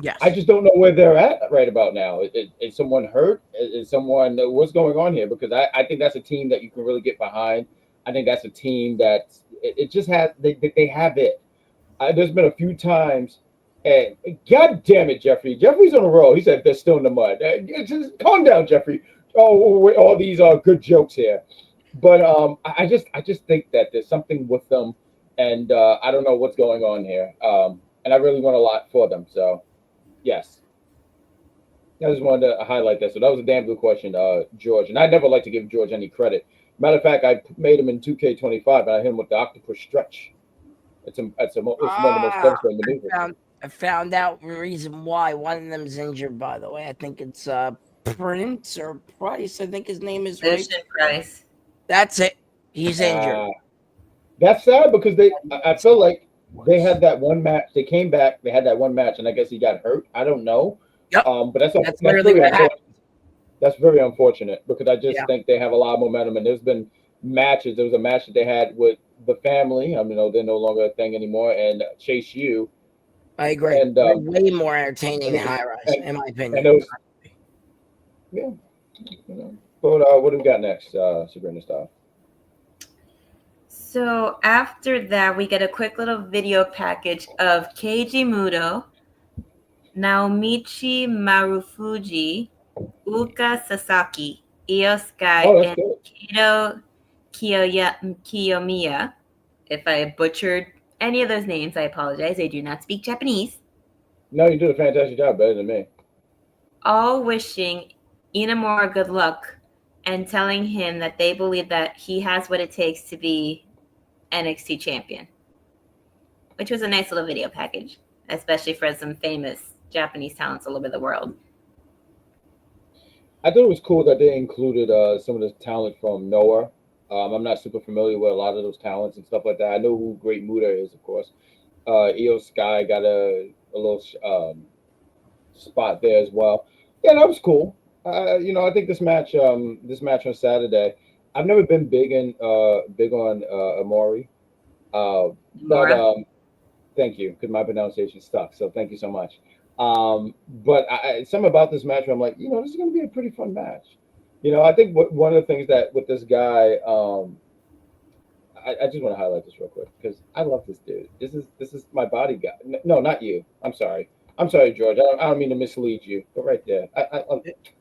Yes. I just don't know where they're at right about now. Is someone hurt? Is someone what's going on here? Because I think that's a team that you can really get behind. I think that's a team that it just has they have it. There's been a few times, and God damn it, Jeffrey. Jeffrey's on a roll. He said they're still in the mud. Just calm down, Jeffrey. Oh, all these are good jokes here, but I just think that there's something with them, and I don't know what's going on here. And I really want a lot for them. So, yes, I just wanted to highlight that. So that was a damn good question, George. And I never like to give George any credit. Matter of fact, I made him in 2K25, and I hit him with the octopus stretch. It's one of the most devastating maneuvers. I found out the reason why one of them's injured. By the way, I think it's Prince or Price. I think his name is Price. That's it. He's injured. That's sad because I feel like they had that one match. They came back. They had that one match, and I guess he got hurt. I don't know. Yep. But that's really unfortunate. That's very unfortunate because I just think they have a lot of momentum. And there's been matches. There was a match that they had with the family. I mean, they're no longer a thing anymore. And Chase U. I agree. And way more entertaining than High Rise, in my opinion. But what do we got next, Sabrina style? So after that, we get a quick little video package of Keiji Muto, Naomichi Marufuji, Uka Sasaki, Io Sky, and Kato Kiyomiya. If I butchered any of those names, I apologize. I do not speak Japanese. No, you did a fantastic job, better than me. All wishing Inamura good luck and telling him that they believe that he has what it takes to be NXT champion, which was a nice little video package, especially for some famous Japanese talents all over the world. I thought it was cool that they included some of the talent from Noah. I'm not super familiar with a lot of those talents and stuff like that. I know who Great Muta is, of course. Io Sky got a little spot there as well. Yeah, that was cool. I think this match on Saturday, I've never been big on Amori. But thank you, because my pronunciation stuck. So thank you so much. But something about this match where I'm like, this is going to be a pretty fun match. I think one of the things that with this guy, I just want to highlight this real quick because I love this dude. This is my bodyguard. No, not you. I'm sorry, George. I don't mean to mislead you, but right there, I love this guy.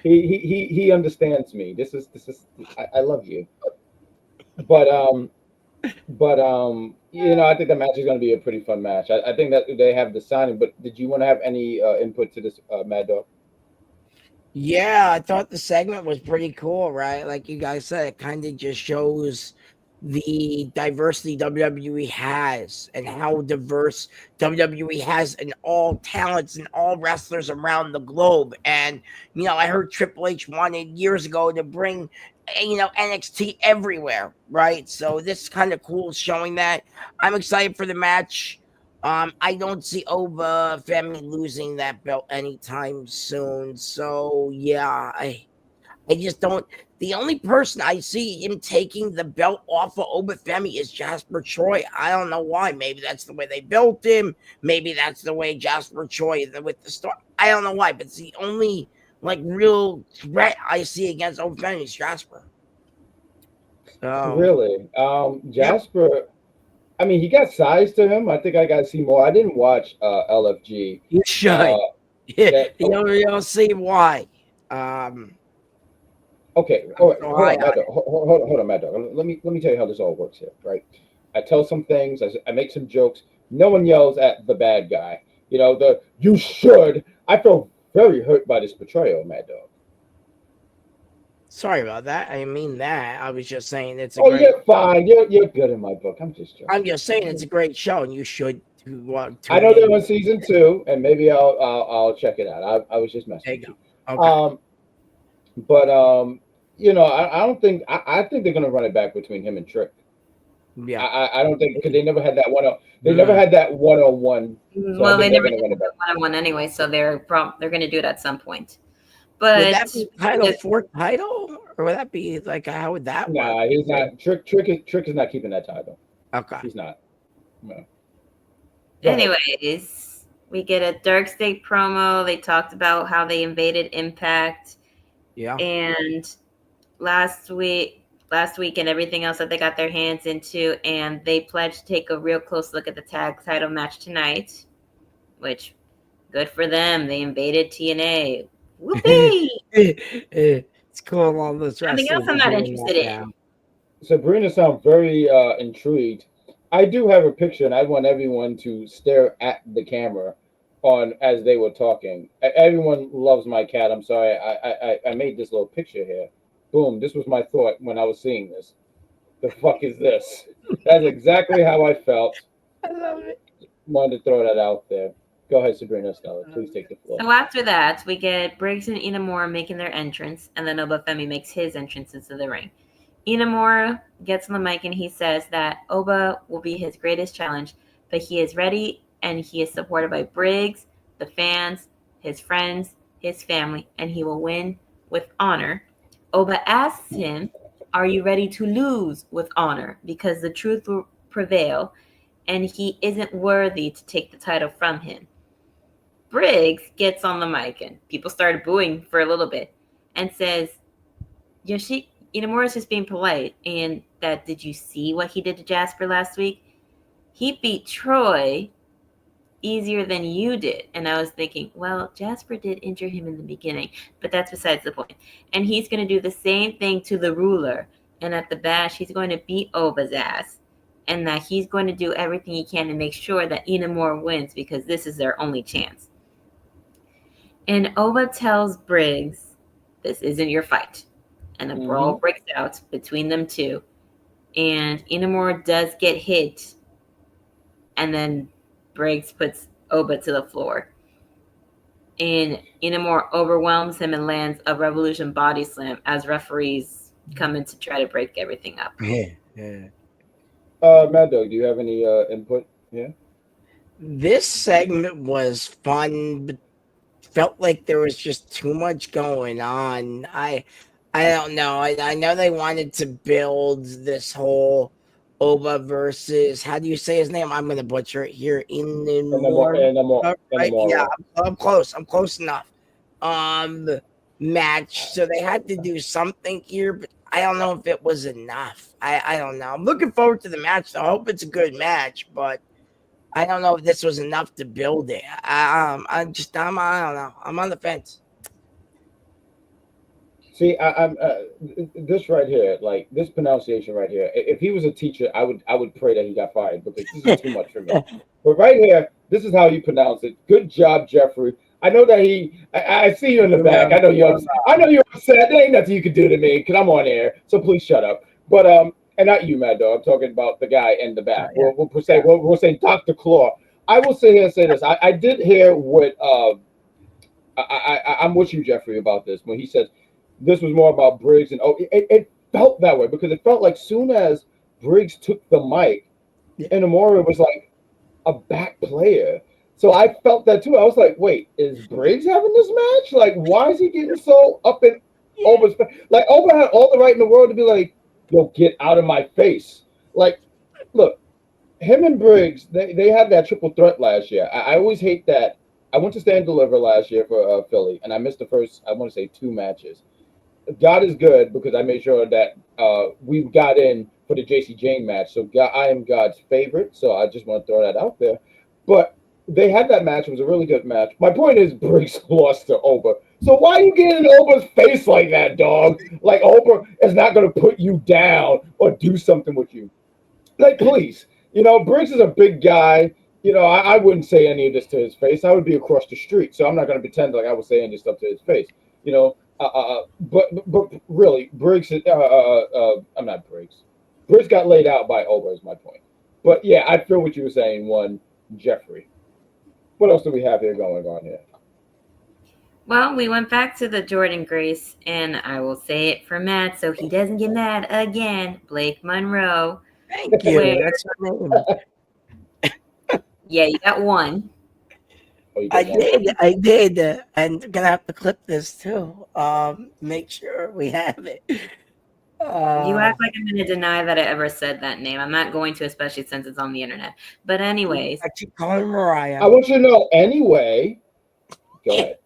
He understands me. This is I love you. But I think the match is going to be a pretty fun match. I think that they have the signing. But did you want to have any input to this, Maddog? Yeah, I thought the segment was pretty cool, right? Like you guys said, it kind of just shows the diversity WWE has and how diverse WWE has in all talents and all wrestlers around the globe. And, I heard Triple H wanted years ago to bring, NXT everywhere, right? So this is kind of cool showing that. I'm excited for the match. I don't see Oba family losing that belt anytime soon. So yeah, I just don't. The only person I see him taking the belt off of Oba Femi is Jasper Troy. I don't know why. Maybe that's the way they built him. Maybe that's the way Jasper Troy with the star. I don't know why, but it's the only real threat I see against Oba Femi is Jasper. Really, Jasper. Yep. I mean, he got size to him. I think I got to see more. I didn't watch LFG. You should. You'll see why. Okay. All right. Hold on, Maddog. Let me tell you how this all works here, right? I tell some things. I make some jokes. No one yells at the bad guy. You know, you should. I felt very hurt by this portrayal, Maddog. Sorry about that. I didn't mean that. I was just saying it's a Oh, great. you're fine. You're good in my book. I'm just joking. I'm just saying it's a great show, and you should I know they're on season 2, and maybe I'll check it out. I was just messing with you. Okay. But you know, I don't think I think they're gonna run it back between him and Trick. Yeah. I don't think, because they never had that one. They never had that one-on-one. So well, they never did one-on-one anyway, so they're going to do it at some point. But would that be title for title, or would that be like, how would that work? Nah, he's not. Trick is not keeping that title. Okay, he's not. No. Anyways, we get a Dark State promo. They talked about how they invaded Impact. Yeah. And last week and everything else that they got their hands into, and they pledged to take a real close look at the tag title match tonight, which good for them. They invaded TNA. Whoopee! It's cool. All this Something else I'm not interested in. Sabrina sounds very intrigued. I do have a picture, and I want everyone to stare at the camera as they were talking. Everyone loves my cat. I'm sorry. I made this little picture here. Boom. This was my thought when I was seeing this. The fuck is this? That's exactly how I felt. I love it. Wanted to throw that out there. Go ahead, Sabrina, Estella. Please take the floor. So after that, we get Briggs and Inamura making their entrance, and then Obafemi makes his entrance into the ring. Inamura gets on the mic and he says that Oba will be his greatest challenge, but he is ready and he is supported by Briggs, the fans, his friends, his family, and he will win with honor. Oba asks him, "Are you ready to lose with honor? Because the truth will prevail, and he isn't worthy to take the title from him." Briggs gets on the mic, and people started booing for a little bit, and says, Inamura's just being polite, and that, did you see what he did to Jasper last week? He beat Troy easier than you did. And I was thinking, well, Jasper did injure him in the beginning, but that's besides the point. And he's going to do the same thing to the Ruler, and at the bash, he's going to beat Oba's ass, and that he's going to do everything he can to make sure that Inamura wins, because this is their only chance. And Oba tells Briggs, this isn't your fight. And a brawl breaks out between them two. And Inamura does get hit. And then Briggs puts Oba to the floor. And Inamura overwhelms him and lands a Revolution body slam as referees come in to try to break everything up. Yeah. Maddog, do you have any input? Yeah. This segment was fun, but felt like there was just too much going on. I don't know. I know they wanted to build this whole Oba versus, how do you say his name? I'm going to butcher it here. Inamura. Yeah, I'm close. I'm close enough. Match. So they had to do something here, but I don't know if it was enough. I don't know. I'm looking forward to the match. So I hope it's a good match, but I don't know if this was enough to build it. I don't know. I'm on the fence. See, I'm this right here, like this pronunciation right here. If he was a teacher, I would pray that he got fired, because this is too much for me. But right here, this is how you pronounce it. Good job, Jeffrey. I know that I see you in the back. I know you're upset. There ain't nothing you can do to me because I'm on air. So please shut up. But and not you, Maddog. I'm talking about the guy in the back. We'll say Dr. Claw. I will sit here and say this. I did hear what I'm with you, Jeffrey, about this when he says this was more about Briggs, and it felt that way, because it felt like soon as Briggs took the mic, Inamura was like a back player. So I felt that too. I was like, wait, is Briggs having this match? Like, why is he getting so up in Oba's face? Like, Oba had all the right in the world to be like, yo, get out of my face. Like, look, him and Briggs, they had that triple threat last year. I always hate that. I went to Stand Deliver last year for Philly, and I missed the first, I want to say, 2 matches. God is good, because I made sure that we got in for the JC Jane match. So I am God's favorite. So I just want to throw that out there. But they had that match. It was a really good match. My point is, Briggs lost to Oba. So why are you getting in Oba's face like that, dog? Like, Oba is not going to put you down or do something with you. Like, please. Briggs is a big guy. I wouldn't say any of this to his face. I would be across the street, so I'm not going to pretend like I would say any stuff to his face. But really, Briggs. I'm not Briggs. Briggs got laid out by Oba, is my point. But yeah, I feel what you were saying. One Jeffrey. What else do we have here going on here? Well, we went back to the Jordan Grace, and I will say it for Matt so he doesn't get mad again. Blake Monroe. Thank you. That's her name. Yeah, you got one. I did. And gonna have to clip this too. Make sure we have it. You act like I'm going to deny that I ever said that name. I'm not going to, especially since it's on the internet. But anyways. I keep calling Mariah. I want you to know anyway. Go ahead.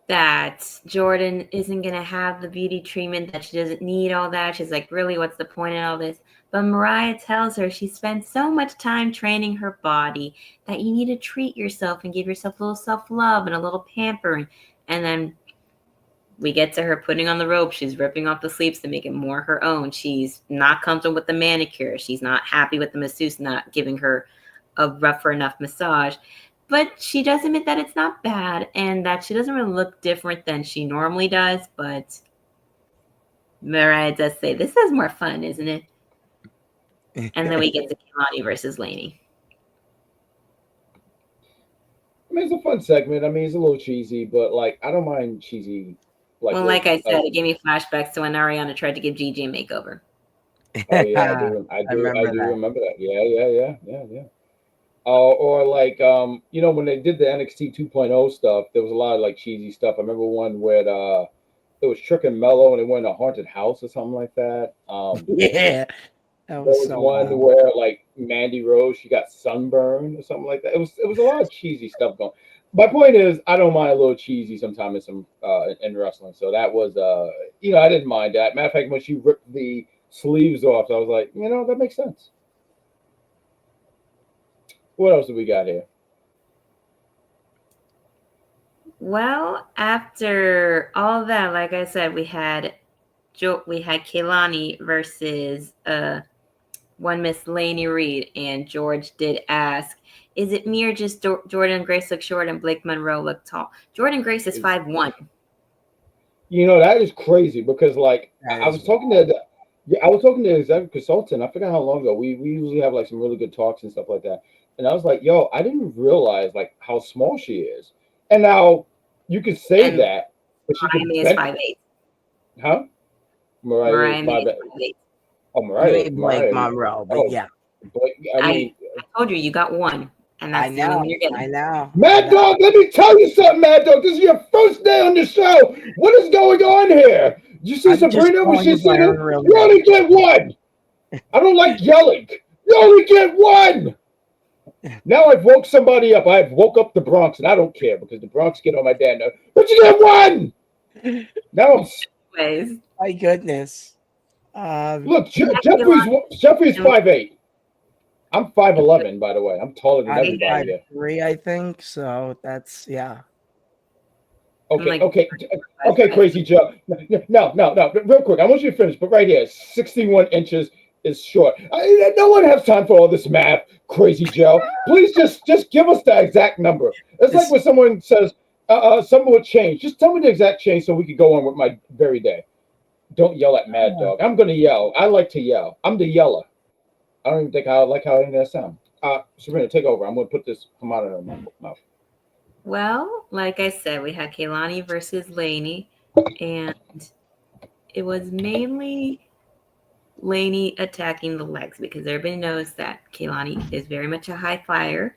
That Jordan isn't going to have the beauty treatment, that she doesn't need all that. She's like, really, what's the point in all this? But Mariah tells her she spent so much time training her body that you need to treat yourself and give yourself a little self-love and a little pampering. And then we get to her putting on the robe. She's ripping off the sleeves to make it more her own. She's not comfortable with the manicure. She's not happy with the masseuse not giving her a rougher enough massage. But she does admit that it's not bad and that she doesn't really look different than she normally does. But Mariah does say, this is more fun, isn't it? And then we get to Kehlani versus Lainey. I mean, it's a fun segment. I mean, it's a little cheesy, but like, I don't mind cheesy. Like I said, it gave me flashbacks to when Ariana tried to give Gigi a makeover. Oh yeah, I do remember that. Yeah. Or like when they did the NXT 2.0 stuff, there was a lot of like cheesy stuff. I remember one where it was Trick and Mello and they went in a haunted house or something like that. Yeah. That was so one wild. where like Mandy Rose, she got sunburned or something like that. It was a lot of cheesy stuff going. My point is, I don't mind a little cheesy sometimes in wrestling. So that was I didn't mind that. Matter of fact, when she ripped the sleeves off, I was like, that makes sense. What else do we got here? Well, after all that, like I said, we had Kehlani versus one Miss Lainey Reid, and George did ask, is it me or just Jordan Grace look short and Blake Monroe look tall? Jordan Grace is 5'1". That is crazy because like I was talking to the executive consultant. I forgot how long ago. We usually have like some really good talks and stuff like that. And I was like, yo, I didn't realize like how small she is. And now you could say that, but she is 5'8". Huh? Mariah is 5'8". Oh, Mariah. Blake Monroe, but yeah. I told you got one, and that's the only one you're getting. I know. Maddog, let me tell you something, Maddog. This is your first day on the show. What is going on here? Did you see Sabrina when she said it? You only get one. I don't like yelling. You only get one. Now I've woke somebody up. I've woke up the Bronx, and I don't care because the Bronx get on my damn nerves. But you get one. Now I'm. My goodness. Look, Jeffrey's 5'8". I'm 5'11", by the way. I'm taller than everybody here. 5'3", I think. So that's Okay, Crazy Joe. No. Real quick, I want you to finish. But right here, 61 inches is short. No one has time for all this math, Crazy Joe. Please just give us the exact number. It's like when someone says something will change. Just tell me the exact change so we can go on with my very day. Don't yell at Maddog. I'm gonna yell. I like to yell. I'm the yeller. I don't even think I like how any of that sound. Sabrina, take over. I'm gonna put this come out of her mouth. Well, like I said, we had Kehlani versus Lainey, and it was mainly Lainey attacking the legs because everybody knows that Kehlani is very much a high flyer,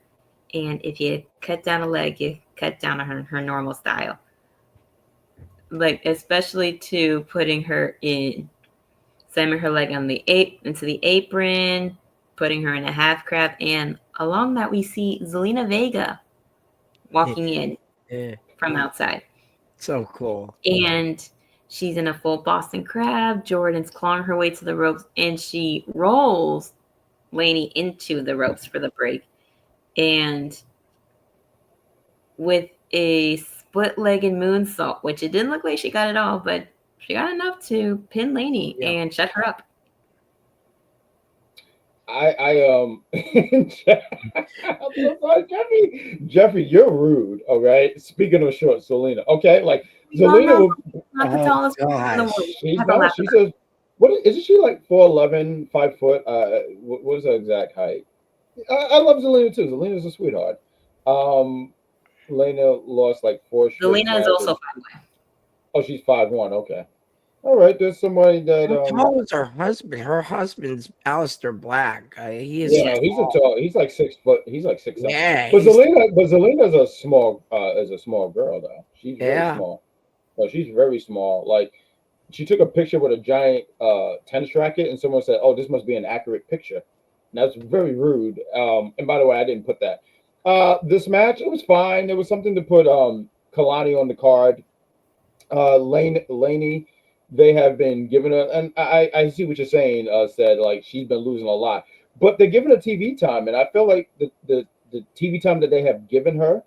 and if you cut down a leg, you cut down her normal style. Like especially to putting her in, slamming her leg on into the apron, putting her in a half crab, and along that we see Zelina Vega walking in from outside. So cool. And she's in a full Boston Crab. Jordan's clawing her way to the ropes, and she rolls Lainey into the ropes for the break. And with a split-legged moonsault, which it didn't look like she got it all, but she got enough to pin Lainey and shut her up. I'm so sorry, Jeffrey, you're rude. All right. Speaking of short, Selena. Okay, like Selena will. Not the tallest person in the gosh. world. She's Have a not. laugh She about it. says, "What isn't she like? 4'11", 5 foot? What is her exact height? I love Zelina too. Zelina's a sweetheart. Um, Lena lost like 4 straight Zelina is also matches. 5'1". Oh, she's 5'1". Okay. All right. There's somebody that How tall is her husband? Her husband's Alistair Black. He is Yeah, Yes. no, he's a tall. tall. He's like 6 foot. He's like 6'7". Yeah, But he's Zelina's a small girl though. She's very yeah. small. No, she's very small. Like she took a picture with a giant tennis racket, and someone said, "Oh, this must be an accurate picture." And that's very rude. And by the way, I didn't put that. This match, it was fine. There was something to put Kalani on the card. Lainey, they have been giving her, and I see what you're saying. Said like she's been losing a lot, but they're giving her TV time, and I feel like the TV time that they have given her,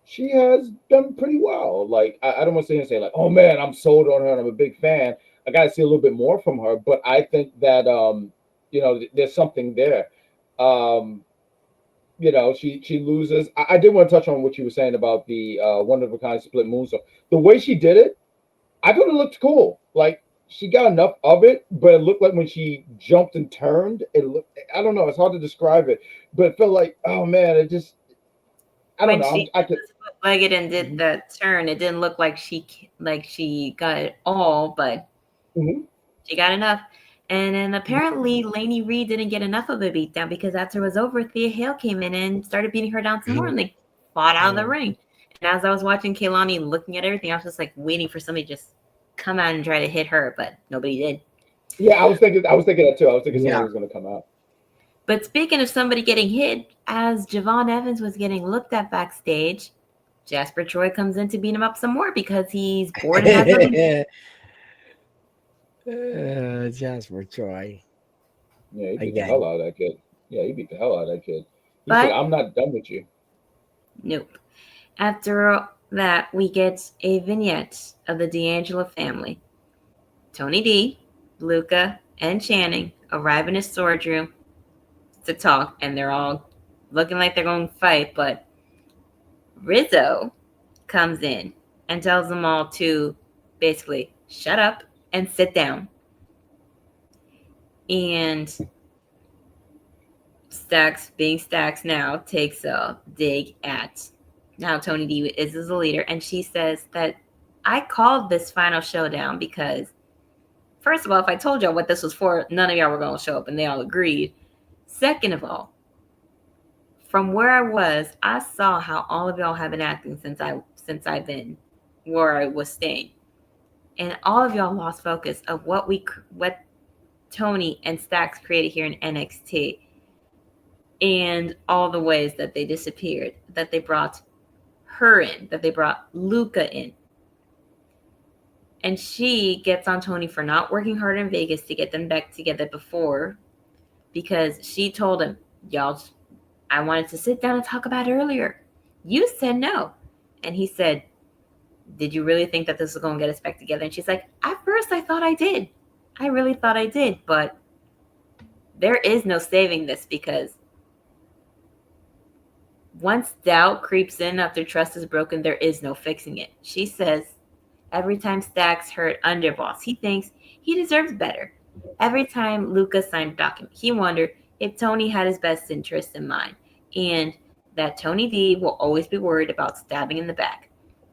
she has done pretty well. Like I don't want to sit here and say like, oh man, I'm sold on her and I'm a big fan. I got to see a little bit more from her, but I think that there's something there. Um, she loses. I did want to touch on what you were saying about the one of a kind split moonsault. The way she did it, I thought it looked cool. Like she got enough of it, but it looked like when she jumped and turned, it looked. I don't know. It's hard to describe it, but it felt like, oh man, it just. I don't When know. she I could. legged and did the turn, it didn't look like she got it all, but Mhm. she got enough. And then apparently Lainey Reid didn't get enough of a beatdown because after it was over, Thea Hail came in and started beating her down some more, and they fought out of the ring. And as I was watching Kaylani looking at everything, I was just like waiting for somebody to just come out and try to hit her, but nobody did. Yeah, I was thinking. I was thinking that too. I was thinking Yeah. somebody was going to come out. But speaking of somebody getting hit, as Javon Evans was getting looked at backstage, Jasper Troy comes in to beat him up some more because he's bored and has nothing. Jasper Troy Yeah, he beat the hell again. out of that kid. Yeah, he beat the hell out of that kid. He said, But "I'm not done with you." nope. After that, we get a vignette of the D'Angelo family. Tony D, Luca, and Channing arrive in his storage room to talk, and they're all looking like they're going to fight, but Rizzo comes in and tells them all to basically shut up and sit down. And Stacks, being Stacks now, takes a dig at now Tony D is the leader, and she says that I called this final showdown because, first of all, if I told y'all what this was for, none of y'all were going to show up, and they all agreed. Second of all, from where I was, I saw how all of y'all have been acting since I've been where I was staying, and all of y'all lost focus of what Tony and Stacks created here in NXT, and all the ways that they disappeared, that they brought her in, that they brought Luca in. And she gets on Tony for not working hard in Vegas to get them back together before, because she told him, y'all, I wanted to sit down and talk about it earlier. You said no. And he said, did you really think that this was going to get us back together? And she's like, at first I thought I did. I really thought I did. But there is no saving this, because once doubt creeps in after trust is broken, there is no fixing it. She says every time Stacks hurt Underboss, he thinks he deserves better. Every time Luca signed a document, he wondered if Tony had his best interest in mind, and that Tony D will always be worried about stabbing in the back.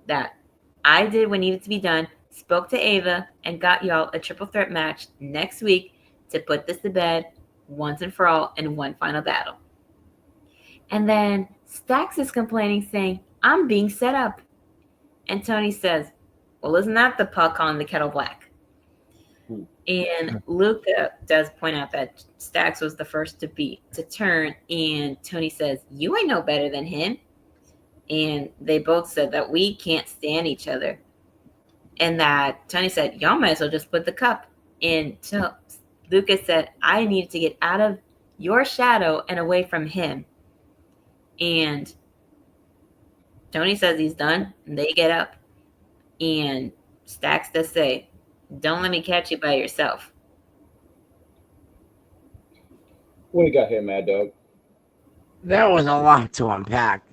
That I did what needed to be done, spoke to Ava, and got y'all a triple threat match next week to put this to bed once and for all in one final battle. And then Stacks is complaining, saying, I'm being set up. And Tony says, well, isn't that the puck on the kettle black? And Luca does point out that Stacks was the first to turn. And Tony says, you ain't no better than him. And they both said that we can't stand each other. And that Tony said, y'all might as well just put the cup. And so Luca said, I needed to get out of your shadow and away from him. And Tony says he's done, and they get up. And Stacks does say, don't let me catch you by yourself. What do you got here, Maddog? There was a lot to unpack.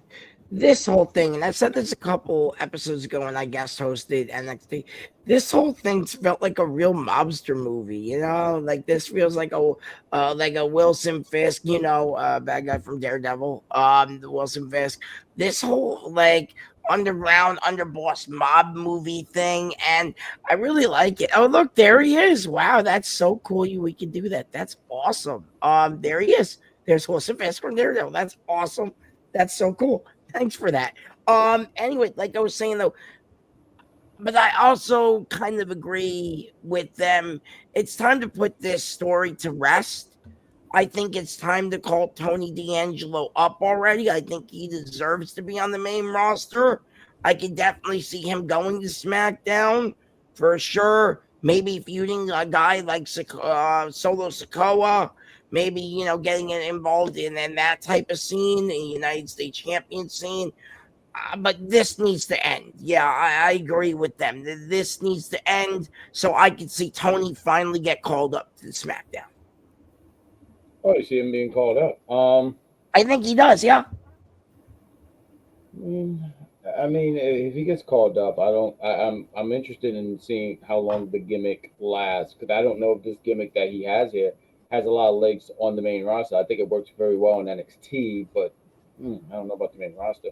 This whole thing, and I've said this a couple episodes ago when I guest hosted NXT. This whole thing felt like a real mobster movie, you know. Like this feels like a Wilson Fisk, bad guy from Daredevil. The Wilson Fisk. This whole like underground underboss mob movie thing, and I really like it. Oh, look, there he is! Wow, that's so cool. We can do that. That's awesome. There he is. There's Wilson Fisk from Daredevil. That's awesome. That's so cool. Thanks for that. Anyway, like I was saying though, but I also kind of agree with them. It's time to put this story to rest. I think it's time to call Tony D'Angelo up already. I think he deserves to be on the main roster. I can definitely see him going to SmackDown for sure. Maybe feuding a guy like Solo Sikoa. Maybe, getting involved in that type of scene, the United States champion scene. But this needs to end. Yeah, I agree with them. This needs to end so I can see Tony finally get called up to the SmackDown. Oh, you see him being called up. I think he does, yeah. I mean, if he gets called up, I'm interested in seeing how long the gimmick lasts, because I don't know if this gimmick that he has here has a lot of legs on the main roster. I think it works very well in NXT, but I don't know about the main roster.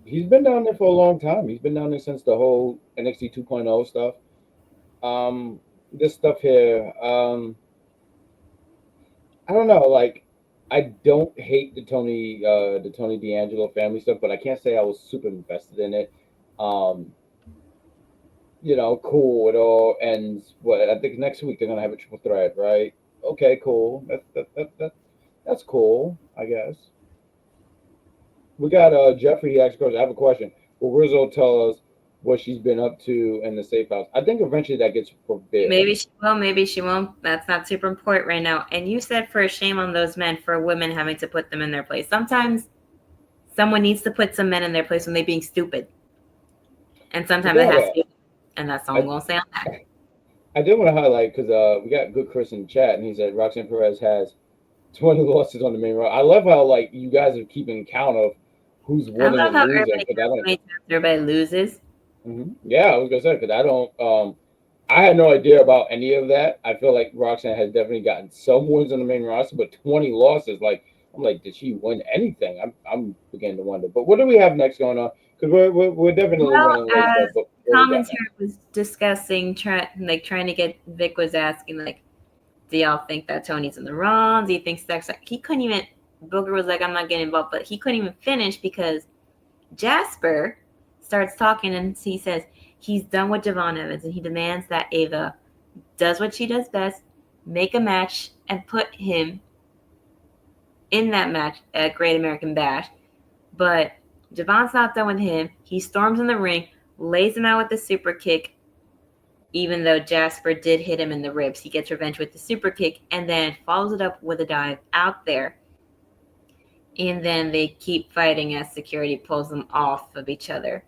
He's been down there for a long time. He's been down there since the whole NXT 2.0 stuff. This stuff here, I don't know. Like, I don't hate the Tony D'Angelo family stuff, but I can't say I was super invested in it. Cool. It all ends. What I think next week they're gonna have a triple threat, right? Okay, cool. That's cool, I guess. We got Jeffrey. He asked questions. I have a question. Will Rizzo tell us what she's been up to in the safe house? I think eventually that gets forbidden. Maybe she will, maybe she won't. That's not super important right now. And you said for a shame on those men for women having to put them in their place. Sometimes someone needs to put some men in their place when they're being stupid. And sometimes it has to be. And that's all I'm going to say on that. I did want to highlight, because we got Good Chris in the chat, and he said Roxanne Perez has 20 losses on the main roster. I love how, like, you guys are keeping count of who's winning and losing. Everybody loses. Mm-hmm. Yeah, I was going to say, because I had no idea about any of that. I feel like Roxanne has definitely gotten some wins on the main roster, but 20 losses, I'm like, did she win anything? I'm beginning to wonder. But what do we have next going on? Because we're definitely running late. But commentary was discussing, trying to get, Vic was asking, like, do y'all think that Tony's in the wrong? Do you think Stacks? He couldn't even, Booker was like, I'm not getting involved, but he couldn't even finish because Jasper starts talking and he says he's done with Javon Evans and he demands that Ava does what she does best, make a match and put him in that match at Great American Bash. But Javon's not done with him. He storms in the ring, lays him out with the super kick. Even though Jasper did hit him in the ribs, he gets revenge with the super kick and then follows it up with a dive out there. And then they keep fighting as security pulls them off of each other.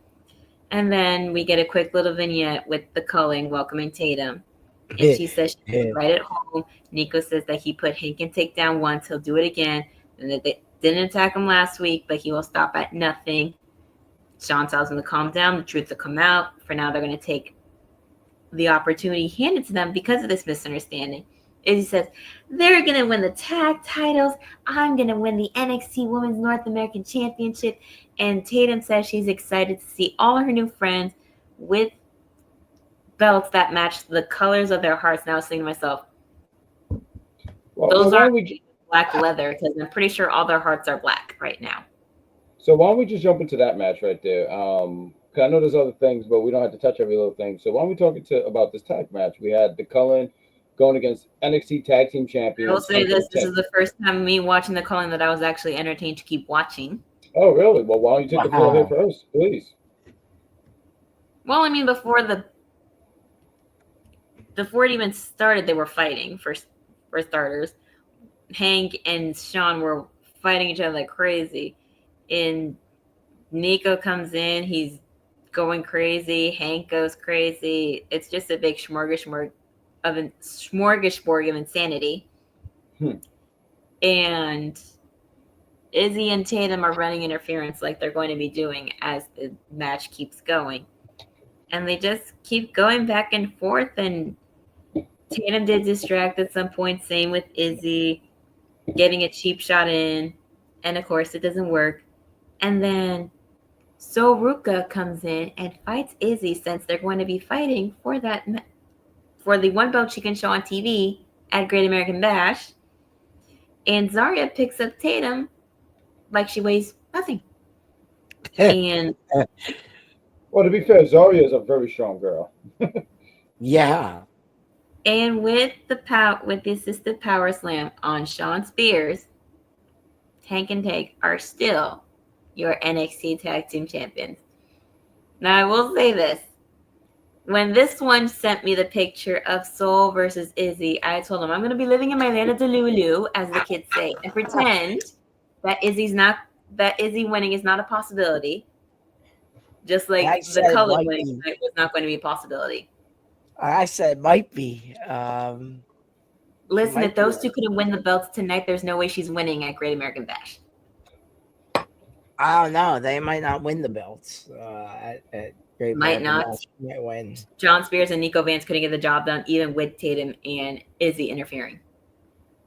And then we get a quick little vignette with the Cullen welcoming Tatum. And she says she's right at home. Niko says that he put Hank in takedown once. He'll do it again. And that they didn't attack him last week, but he will stop at nothing. Shawn tells him to calm down. The truth will come out. For now, they're going to take the opportunity handed to them because of this misunderstanding. And he says, they're going to win the tag titles. I'm going to win the NXT Women's North American Championship. And Tatum says she's excited to see all her new friends with belts that match the colors of their hearts. Now I was thinking to myself, those aren't black leather, because I'm pretty sure all their hearts are black right now. So why don't we just jump into that match right there? Because I know there's other things, but we don't have to touch every little thing. So why don't we talk about this tag match? We had the Cullen going against NXT Tag Team Champions. I will say this is the first time me watching the Cullen that I was actually entertained to keep watching. Oh, really? Well, why don't you take the floor here first, please? Well, I mean, before it even started, they were fighting for starters. Hank and Shawn were fighting each other like crazy. And Niko comes in, he's going crazy. Hank goes crazy. It's just a big smorgasbord of insanity. And Izzy and Tatum are running interference like they're going to be doing as the match keeps going. And they just keep going back and forth. And Tatum did distract at some point. Same with Izzy getting a cheap shot in. And of course, it doesn't work. And then Ruka comes in and fights Izzy since they're going to be fighting for the one belt she can show on TV at Great American Bash. And Zarya picks up Tatum like she weighs nothing. And well, to be fair, Zarya is a very strong girl. Yeah. And with the assisted power slam on Shawn Spears, Tank and Tank are still your NXT Tag Team Champions. Now, I will say this. When this one sent me the picture of Soul versus Izzy, I told him I'm going to be living in my land of Delulu, as the kids say, and pretend that Izzy winning is not a possibility. Just like the Cullen winning was not going to be a possibility. I said it might be. Listen, if those two couldn't win the belts tonight, there's no way she's winning at Great American Bash. I don't know. They might not win the belts at Great Might American not. Bash. Might win. John Spears and Niko Vance couldn't get the job done, even with Tatum and Izzy interfering.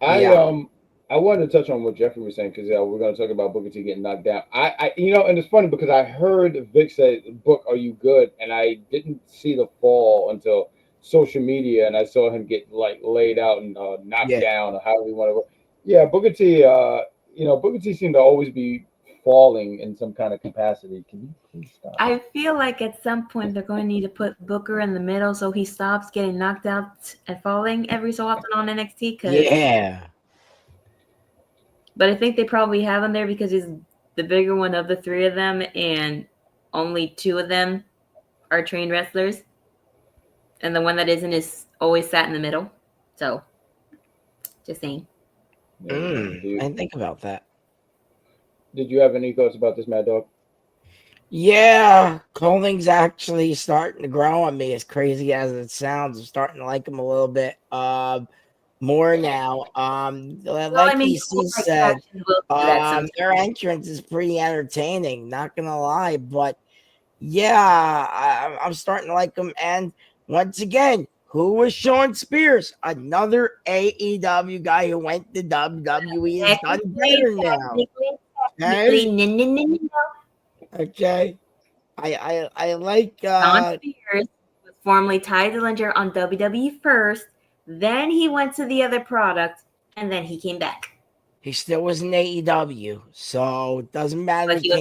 I wanted to touch on what Jeffrey was saying because we're going to talk about Booker T getting knocked down. And it's funny because I heard Vic say, "Book, are you good?" And I didn't see the fall until social media, and I saw him get laid out and knocked down, or however you want to. Yeah, Booker T. Booker T seemed to always be falling in some kind of capacity. Can you please stop? I feel like at some point they're going to need to put Booker in the middle so he stops getting knocked out and falling every so often on NXT. Yeah. But I think they probably have him there because he's the bigger one of the three of them, and only two of them are trained wrestlers. And the one that isn't is always sat in the middle. So, just saying. I didn't think about that. Did you have any thoughts about this, Maddog? Yeah, clothing's actually starting to grow on me. As crazy as it sounds, I'm starting to like him a little bit more now. Like DC said, their entrance is pretty entertaining. Not gonna lie, but yeah, I'm starting to like them. And once again, who was Shawn Spears? Another AEW guy who went to WWE has done better now. Okay. I like Shawn Spears was formerly Ty Dillinger on WWE first, then he went to the other product, and then he came back. He still was in AEW, so it doesn't matter. He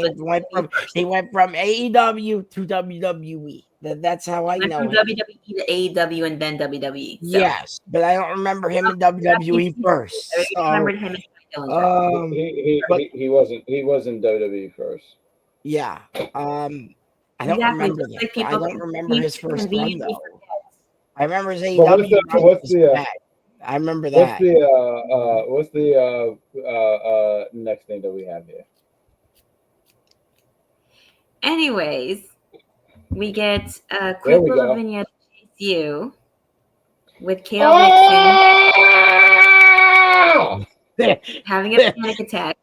went from AEW to WWE. That's how I know from WWE to AEW and then WWE. So. Yes, but I don't remember him in WWE first. I remembered him as Ty Dillinger. He wasn't WWE first. Yeah. I don't remember that. I don't remember his first run though. I remember his AEW. I remember that. What's the next thing that we have here? Anyways, we get a quick little vignette of Chase U with Kale Dixon having a panic attack.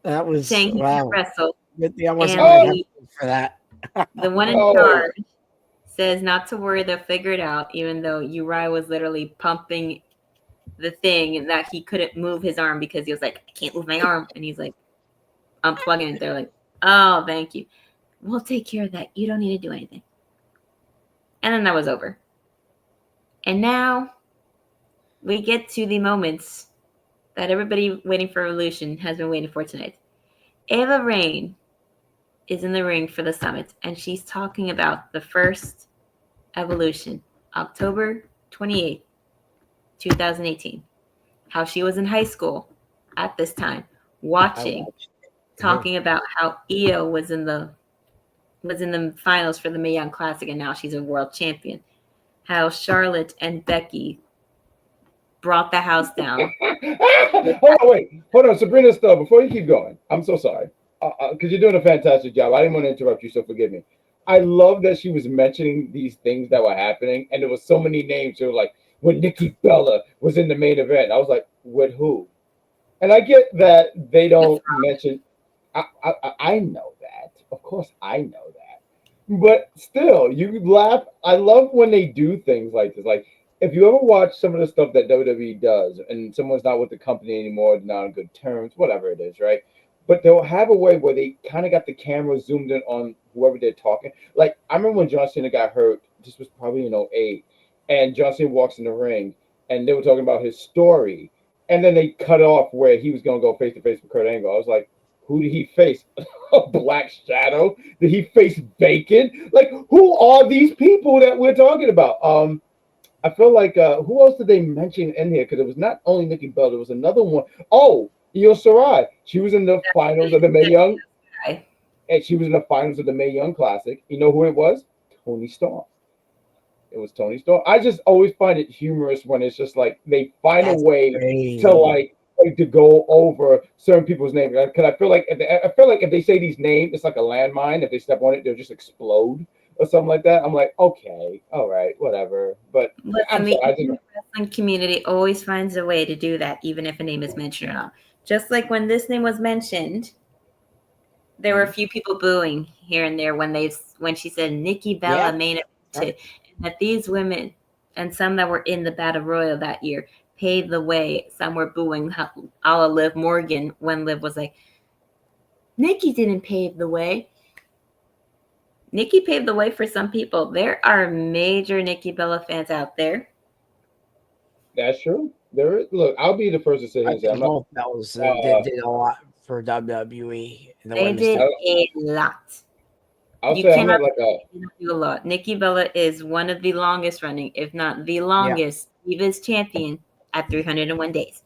That was saying he can't wrestle. I wasn't for that. The one in charge says not to worry, they'll figure it out, even though Uriah was literally pumping the thing and that he couldn't move his arm because he was like, I can't move my arm. And he's like, unplugging it. They're like, oh, thank you. We'll take care of that. You don't need to do anything. And then that was over. And now we get to the moments that everybody waiting for Revolution has been waiting for tonight. Ava Raine is in the ring for the summit, and she's talking about the first Evolution, October 28th, 2018. How she was in high school at this time, watching, talking about how Io was in the finals for the Mae Young Classic, and now she's a world champion. How Charlotte and Becky brought the house down. Hold on, Sabrina, still before you keep going, I'm so sorry. Because you're doing a fantastic job. I didn't want to interrupt you, so forgive me. I love that she was mentioning these things that were happening, and there was so many names. They were like, when Nikki Bella was in the main event, I was like, with who? And I get that they don't mention. I know that. Of course, I know that. But still, you laugh. I love when they do things like this. Like, if you ever watch some of the stuff that WWE does, and someone's not with the company anymore, not on good terms, whatever it is, right? But they'll have a way where they kind of got the camera zoomed in on whoever they're talking. Like, I remember when John Cena got hurt. This was probably in '08, and John Cena walks in the ring, and they were talking about his story, and then they cut off where he was going to go face to face with Kurt Angle. I was like, who did he face? A Black Shadow? Did he face Bacon? Like, who are these people that we're talking about? I feel like who else did they mention in here? Because it was not only Nikki Bella, there was another one. Oh, Io Shirai. She was in the finals of the Mae Young, and she was in the finals of the Mae Young Classic. You know who it was? Tony Storm. It was Tony Storm. I just always find it humorous when it's just like they find a way to like to go over certain people's names. Because I feel like if they say these names, it's like a landmine. If they step on it, they'll just explode or something like that. I'm like, okay, all right, whatever. But the wrestling community always finds a way to do that, even if a name is mentioned or not. Just like when this name was mentioned, there were a few people booing here and there when she said Nikki Bella made it that these women and some that were in the Battle Royal that year paved the way. Some were booing a la Liv Morgan when Liv was like, Nikki didn't pave the way. Nikki paved the way for some people. There are major Nikki Bella fans out there. That's true. There is. Look, I'll be the first to say both Bellas did a lot for WWE. They did a lot. I'll say I'm not like a lot. Nikki Bella is one of the longest running, if not the longest, Divas champion at 301 days.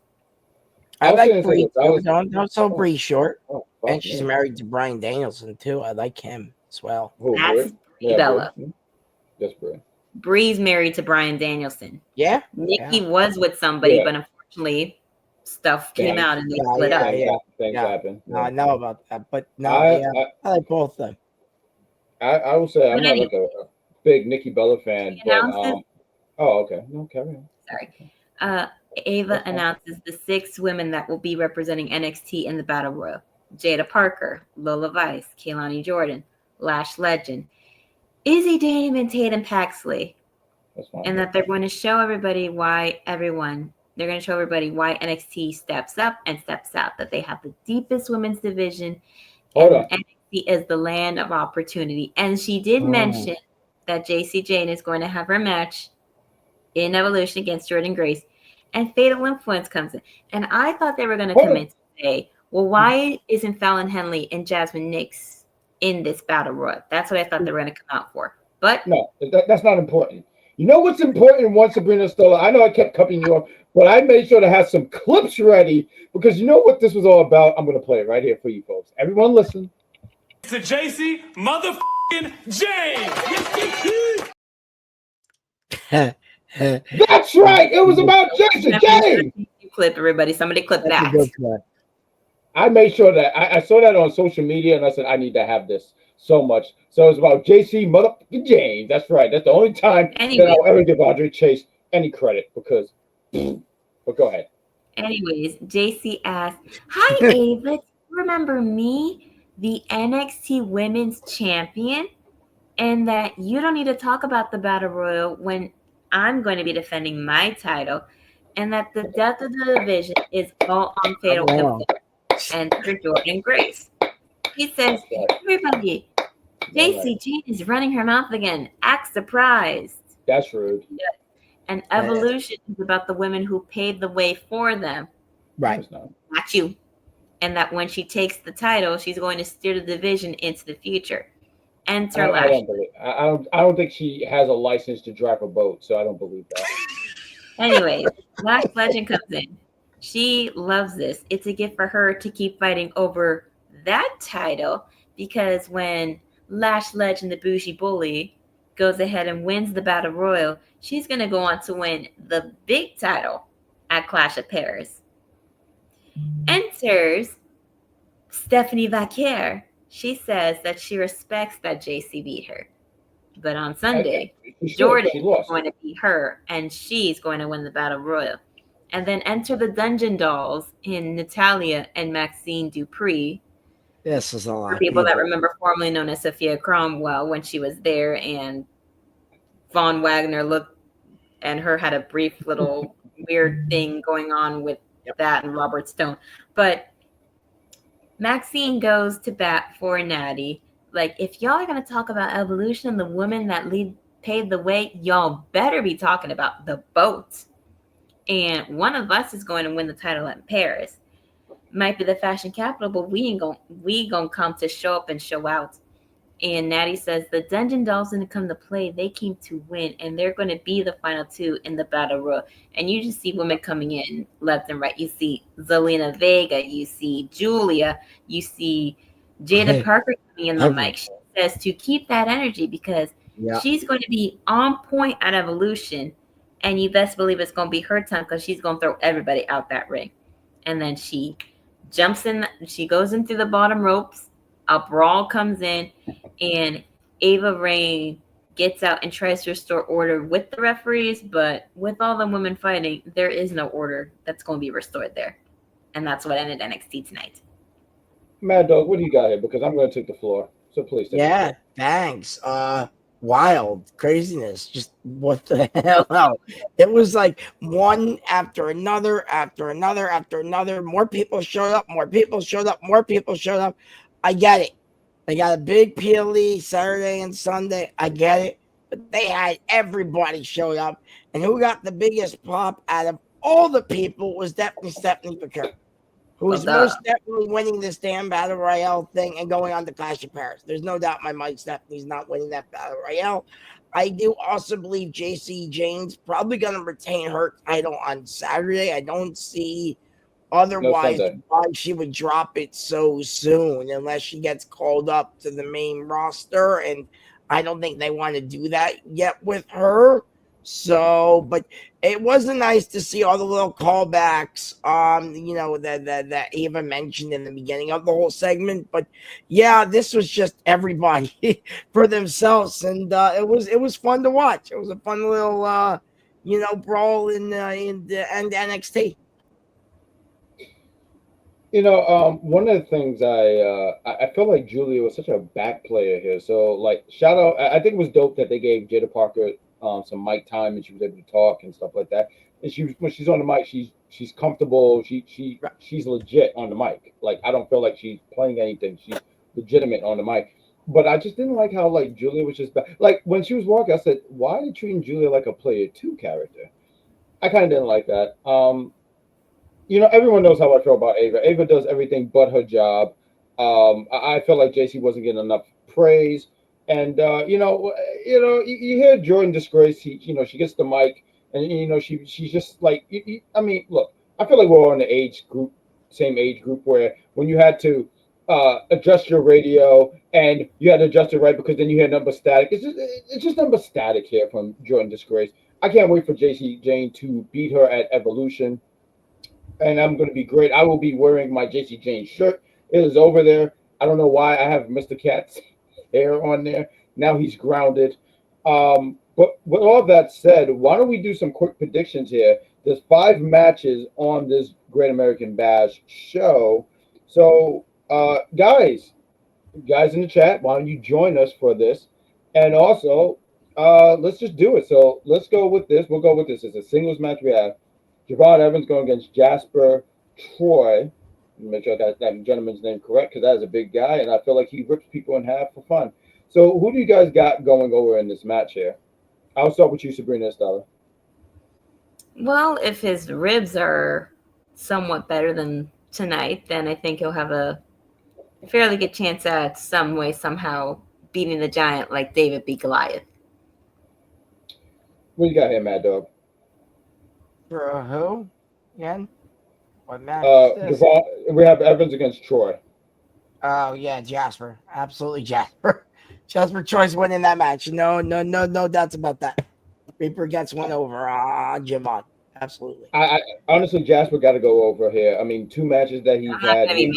I like Brie. Don't sell Brie short. And she's married to Bryan Danielson too. I like him as well. That's Brie Bella. That's Brie. Brie's married to Bryan Danielson. Yeah. Nikki was with somebody, but unfortunately stuff came out and they split up. Things happen. I know about that. But no, I like both of them. I will say I'm not like a big Nikki Bella fan, but okay. No, carry on. Sorry. Ava announces the 6 women that will be representing NXT in the Battle Royal. Jada Parker, Lola Vice, Kehlani Jordan, Lash Legend, Izzy Dame, and Tatum Paxley. And that they're going to show everybody why NXT steps up and steps out, that they have the deepest women's division. NXT is the land of opportunity. And she did mention that JC Jane is going to have her match in Evolution against Jordan Grace. And Fatal Influence comes in. And I thought they were going to come in to say, well, why isn't Fallon Henley and Jasmine Nix in this Battle Royal? That's what I thought they were going to come out for. But no, that's not important. You know what's important once Sabrina Estella? I know I kept cutting you off, but I made sure to have some clips ready because you know what this was all about? I'm going to play it right here for you folks. Everyone listen. To JC motherfucking James. That's right. It was about JC James. Clip everybody. Somebody clip that. I made sure that I saw that on social media and I said, I need to have this so much. So it's about JC motherfucking James. That's right. That's the only time that I'll ever give Andre Chase any credit because, but go ahead. Anyways, JC asked, hi, Ava. Do you remember me, the NXT Women's Champion? And that you don't need to talk about the Battle Royal when I'm going to be defending my title. And that the death of the division is all on Fatal Influence and for Jordan Grace. He says, everybody, JC Jane is running her mouth again. Act surprised. That's rude. And Evolution is about the women who paved the way for them. Right. Not you. And that when she takes the title, she's going to steer the division into the future. Enter Lash. I don't think she has a license to drive a boat, so I don't believe that. Anyway, Lash Legend comes in. She loves this. It's a gift for her to keep fighting over that title because when Lash Legend, the Bougie Bully, goes ahead and wins the Battle Royal, she's going to go on to win the big title at Clash of Paris. Enters Stephanie Vaquer. She says that she respects that JC beat her. But on Sunday, Jordan is going to beat her, and she's going to win the Battle Royal. And then enter the Dungeon Dolls in Natalia and Maxine Dupree. This is a lot. For people that remember, formerly known as Sophia Cromwell, when she was there, and Von Wagner looked, and her had a brief little weird thing going on with that and Robert Stone. But Maxine goes to bat for Natty. Like, if y'all are going to talk about evolution, the women that paved the way, y'all better be talking about the boat. And one of us is going to win the title in Paris. Might be the fashion capital, but we gonna come to show up and show out. And Natty says the Dungeon Dolls didn't come to play; they came to win, and they're going to be the final two in the battle royal. And you just see women coming in left and right. You see Zelina Vega, you see Julia, you see Jada Parker coming in the mic. She says to keep that energy because she's going to be on point at Evolution, and you best believe it's going to be her time because she's going to throw everybody out that ring. And then she jumps in, she goes in through the bottom ropes. A brawl comes in, and Ava Raine gets out and tries to restore order with the referees, but with all the women fighting, there is no order that's going to be restored there. And that's what ended NXT tonight. Maddog, what do you got here? Because I'm going to take the floor. So please. Thanks. Wild craziness. Just what the hell? It was like one after another, after another, after another. More people showed up. More people showed up. More people showed up. I get it. They got a big PLE Saturday and Sunday. I get it. But they had everybody showed up. And who got the biggest pop out of all the people was definitely Stephanie Piquet, who was most definitely winning this damn Battle Royale thing and going on to Clash of Paris. There's no doubt in my mind Stephanie's not winning that Battle Royale. I do also believe JC Jane's probably going to retain her title on Saturday. I don't see otherwise why she would drop it so soon unless she gets called up to the main roster. And I don't think they want to do that yet with her. So, but it wasn't nice to see all the little callbacks, that Ava mentioned in the beginning of the whole segment. But yeah, this was just everybody for themselves, and it was fun to watch. It was a fun little, brawl in the NXT. One of the things I feel like Julia was such a back player here. So, like, shout out. I think it was dope that they gave Jada Parker some mic time and she was able to talk and stuff like that. And when she's on the mic, she's comfortable. She's legit on the mic. Like, I don't feel like she's playing anything. She's legitimate on the mic. But I just didn't like how like Julia was just like when she was walking. I said, why are they treating Julia like a player 2 character? I kind of didn't like that. Everyone knows how I feel about Ava. Ava does everything but her job. I feel like JC wasn't getting enough praise. And you hear Jordan Disgrace. She gets the mic, and she's just like. Look, I feel like we're all in the same age group, where when you had to adjust your radio and you had to adjust it right because then you hear number static. It's just number static here from Jordan Disgrace. I can't wait for JC Jane to beat her at Evolution. And I'm going to be great. I will be wearing my JC Jane shirt. It is over there. I don't know why I have Mr. Cat's hair on there. Now he's grounded. But with all that said, why don't we do some quick predictions here? There's 5 matches on this Great American Bash show. So, guys in the chat, why don't you join us for this? And also, let's just do it. So let's go with this. We'll go with this. It's a singles match we have. Javon Evans going against Jasper Troy. Make sure I got that gentleman's name correct because that is a big guy, and I feel like he rips people in half for fun. So who do you guys got going over in this match here? I'll start with you, Sabrina Estella. Well, if his ribs are somewhat better than tonight, then I think he'll have a fairly good chance at some way, somehow beating the giant like David beat Goliath. What you got here, Maddog? For who? Again? What match? We have Evans against Troy. Oh yeah, Jasper. Absolutely Jasper. Jasper Troy's winning that match. No doubts about that. Reaper gets one over Javon. Absolutely. I honestly, Jasper got to go over here. 2 matches that he's had. If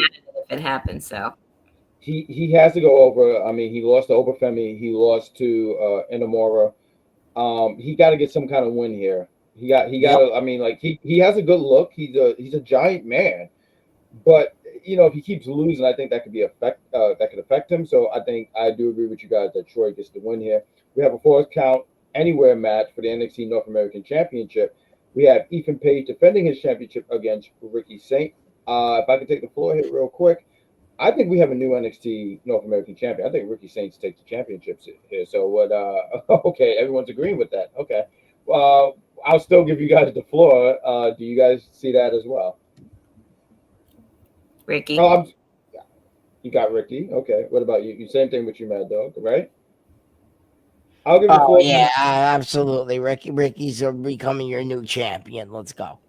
it happens, so he has to go over. He lost to Obafemi. He lost to Inamura. He got to get some kind of win here. He got. I mean, like he has a good look. He's a giant man, but if he keeps losing, I think that could affect him. So I think I do agree with you guys that Troy gets the win here. We have a 4-count anywhere match for the NXT North American Championship. We have Ethan Page defending his championship against Ricky Saint. If I could take the floor here real quick, I think we have a new NXT North American champion. I think Ricky Saints takes the championships here. So what? Okay, everyone's agreeing with that. Okay, I'll still give you guys the floor. Do you guys see that as well? Ricky. You got Ricky. Okay. What about you? Same thing with you, Maddog, right? I'll give you the floor. Yeah, absolutely. Ricky's becoming your new champion. Let's go.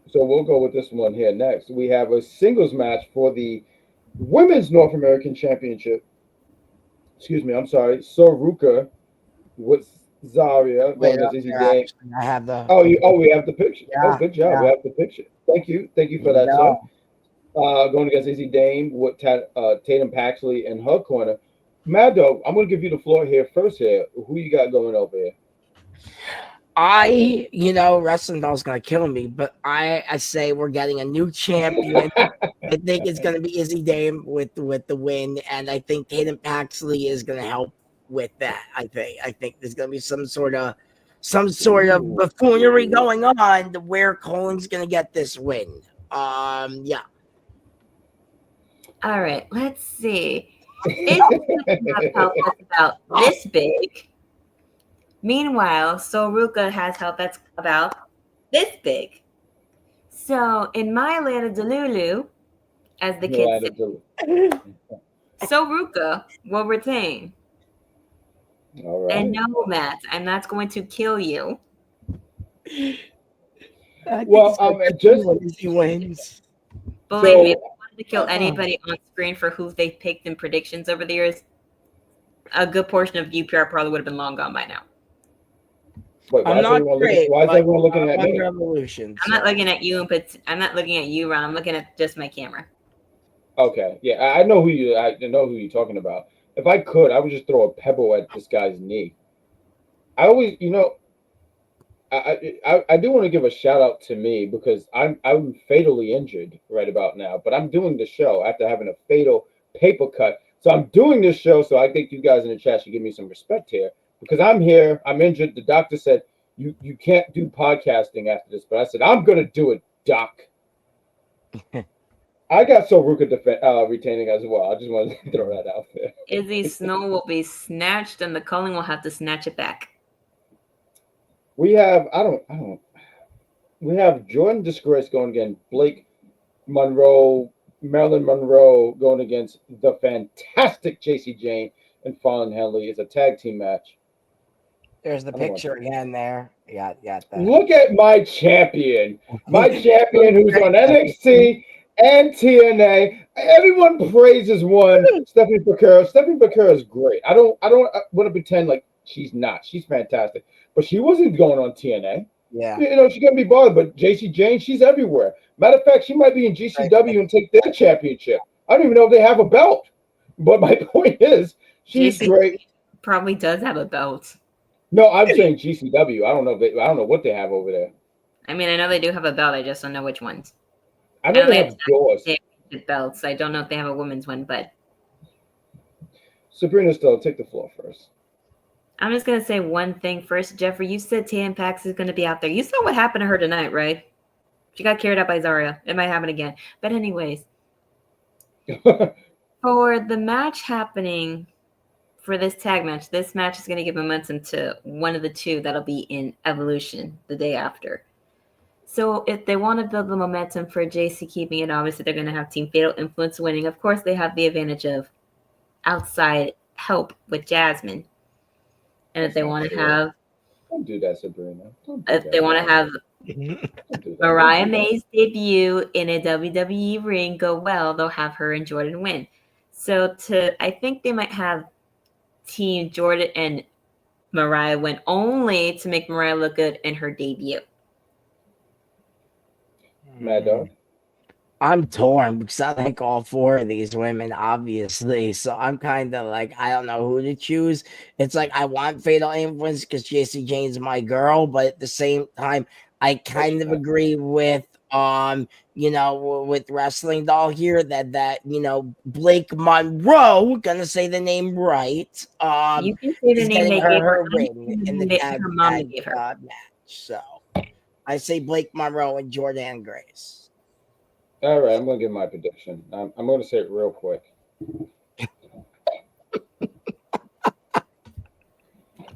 So we'll go with this one here next. We have a singles match for the Women's North American Championship. Excuse me, I'm sorry. Soruka with Zaria. I have the. We have the picture. Yeah, good job. Yeah. We have the picture. Thank you for that, sir. Going against Izzy Dame with Tatum Paxley in her corner. Maddog, I'm going to give you the floor here first. Here, who you got going over here? Wrestling Doll's gonna kill me, but I say we're getting a new champion. I think it's gonna be Izzy Dame with the win, and I think Tatum Paxley is gonna help with that. I think there's gonna be some sort of buffoonery going on where Cullen's gonna get this win. Yeah. All right, let's see. It's about this big. Meanwhile, Soruka has help that's about this big. So in my land of Delulu, as the kids say, Soruka will retain. All right. And no, Matt, I'm not going to kill you. Just he wins. Believe me, if I wanted to kill anybody on screen for who they picked in predictions over the years, a good portion of UPR probably would have been long gone by now. Wait, why is everyone looking at me? Revolution, I'm not looking at you, but I'm not looking at you, Ron. I'm looking at just my camera. Okay, yeah, I know who you're talking about. If I could, I would just throw a pebble at this guy's knee. I always, I do want to give a shout out to me because I'm fatally injured right about now, but I'm doing the show after having a fatal paper cut. So I'm doing this show, so I think you guys in the chat should give me some respect here. Because I'm here, I'm injured. The doctor said you can't do podcasting after this, but I said I'm gonna do it, doc. I got Soruka retaining as well. I just wanted to throw that out there. Izzy's snow will be snatched, and the Cullen will have to snatch it back. We have We have Jordan Disgrace going against Blake Monroe, Marilyn Monroe going against the fantastic JC Jane and Fallon Henley. It's a tag team match. There's the picture again there. Yeah, that. Look at my champion. My champion who's on NXT and TNA. Everyone praises one. Stephanie Bakura. Stephanie Bakura is great. I don't want to pretend like she's not. She's fantastic. But she wasn't going on TNA. Yeah. She's gonna be bothered. But JC Jane, she's everywhere. Matter of fact, she might be in GCW and take their championship. I don't even know if they have a belt. But my point is, she's great. Probably does have a belt. No, I'm saying GCW. I don't know what they have over there. I mean, I know they do have a belt. I just don't know which ones. I know they have doors. Belts. I don't know if they have a women's one, but Sabrina, still take the floor first. I'm just gonna say one thing first, Jeffrey. You said Tam Pax is gonna be out there. You saw what happened to her tonight, right? She got carried out by Zarya. It might happen again. But anyways, for the match happening for this tag match, this match is going to give momentum to one of the two that'll be in Evolution the day after. So if they want to build the momentum for JC keeping it, obviously they're going to have Team Fatal Influence winning. Of course, they have the advantage of outside help with Jasmine. And if they want to have... Don't do that, Sabrina. If they want to have Mariah May's debut in a WWE ring go well, they'll have her and Jordan win. So I think they might have Team Jordan and Mariah win only to make Mariah look good in her debut. Maddog. I'm torn because I like all four of these women, obviously. So I'm kind of like, I don't know who to choose. It's like I want Fatal Influence because JC Jane's my girl, but at the same time, I kind of agree with with Wrestling Doll here that Blake Monroe, gonna say the name right. You can say the Is name getting they gave her her. ring in the tag Her mommy gave her. match. So I say Blake Monroe and Jordan Grace. All right, I'm going to give my prediction. I'm going to say it real quick.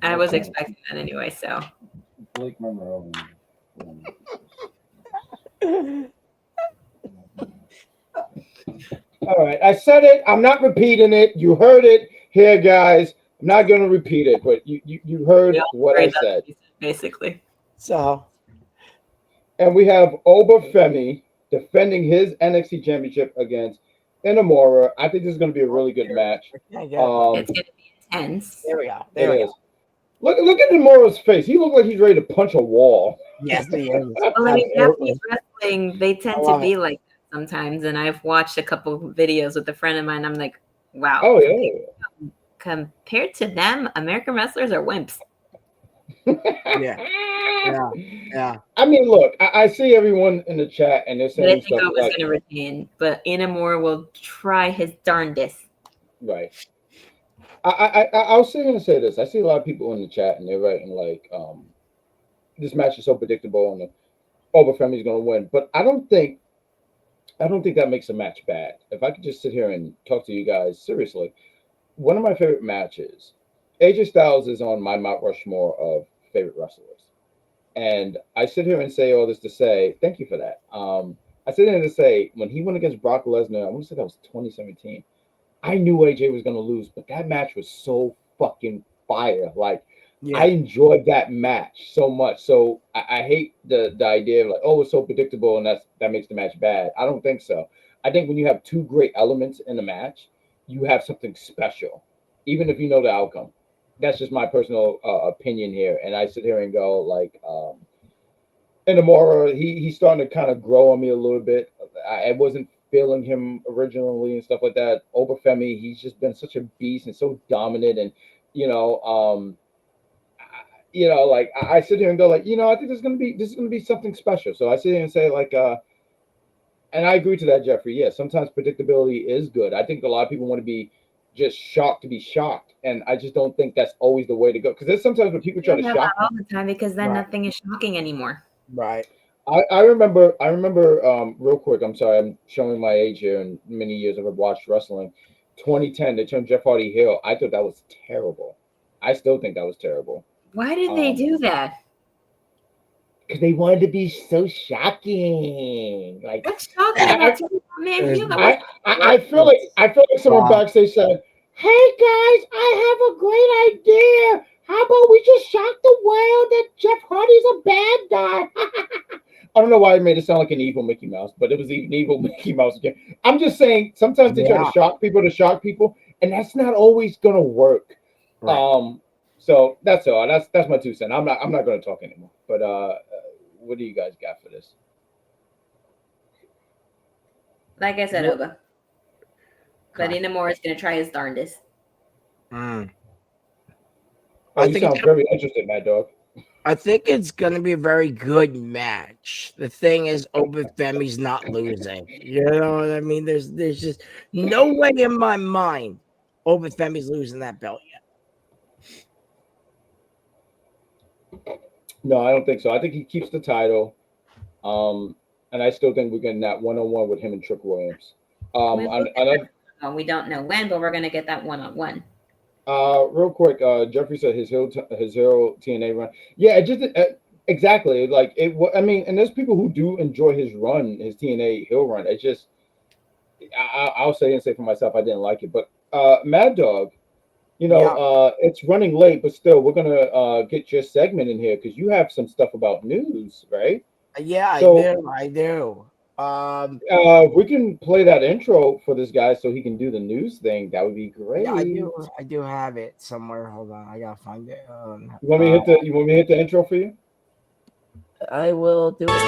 I was expecting that anyway, so. Blake Monroe. All right, I said it. I'm not repeating it. You heard it here, guys. I'm not going to repeat it, but you heard what I said. Basically. So. And we have Obafemi defending his NXT Championship against Inamura. I think this is going to be a really good match. It's going to be intense. There we go. There we go. Look at Inamura's face. He looks like he's ready to punch a wall. Yes, he is. Well, I mean, Japanese wrestling, they tend to be like that sometimes. And I've watched a couple of videos with a friend of mine. I'm like, wow. Oh, yeah. Compared to them, American wrestlers are wimps. Yeah. I mean, look, I see everyone in the chat and they're saying I think stuff I was going to retain, but Inamura will try his darndest. Right. I was going to say this. I see a lot of people in the chat and they're writing like, this match is so predictable and Obafemi's going to win. But I don't think that makes a match bad. If I could just sit here and talk to you guys seriously, one of my favorite matches, AJ Styles is on my Mount Rushmore of favorite wrestlers. And I sit here and say all this to say, thank you for that. I sit here to say, when he went against Brock Lesnar, I want to say that was 2017, I knew AJ was going to lose, but that match was so fucking fire. Like, I enjoyed that match so much. So I hate the idea of like, oh, it's so predictable and that makes the match bad. I don't think so. I think when you have two great elements in a match, you have something special, even if you know the outcome. That's just my personal opinion here. And I sit here and go like, Inamura, he's starting to kind of grow on me a little bit. I wasn't feeling him originally and stuff like that. Obafemi, he's just been such a beast and so dominant. And, like I sit here and go like, I think this is going to be something special. So I sit here and say like, and I agree to that, Jeffrey. Yeah, sometimes predictability is good. I think a lot of people want to be just shocked to be shocked, and I just don't think that's always the way to go. Because there's sometimes when people try to shock all the time, because then nothing is shocking anymore. Right. I remember real quick. I'm sorry, I'm showing my age here. And many years I've watched wrestling. 2010, they turned Jeff Hardy heel. I thought that was terrible. I still think that was terrible. Why did they do that? Because they wanted to be so shocking. Like, what's shocking about man? I feel like someone backstage said, "Hey guys, I have a great idea. How about we just shock the world that Jeff Hardy's a bad guy?" I don't know why it made it sound like an evil Mickey Mouse, but it was even evil Mickey Mouse again. I'm just saying sometimes they try to shock people, and that's not always gonna work. Right. So that's all. That's my 2 cents. I'm not going to talk anymore. But what do you guys got for this? Like I said, Oba. But Inamura is going to try his darndest. Oh, you sound very interested, Maddog. I think it's going to be a very good match. The thing is, Obafemi's not losing. You know what I mean? There's just no way in my mind Obafemi's losing that belt yet. No, I don't think so. I think he keeps the title. And I still think we're getting that one-on-one with him and Trick Williams. We don't know when, but we're going to get that one-on-one. Real quick, Jeffrey said his heel TNA run. Yeah, it just exactly like it. I mean, and there's people who do enjoy his run, his TNA heel run. It's just, I'll say for myself, I didn't like it. But Maddog, it's running late, but still, we're gonna get your segment in here because you have some stuff about news, right? Yeah, I do. We can play that intro for this guy so he can do the news thing. That would be great. Yeah, I do have it somewhere. Hold on, I gotta find it. You want me to hit the intro for you? I will do it.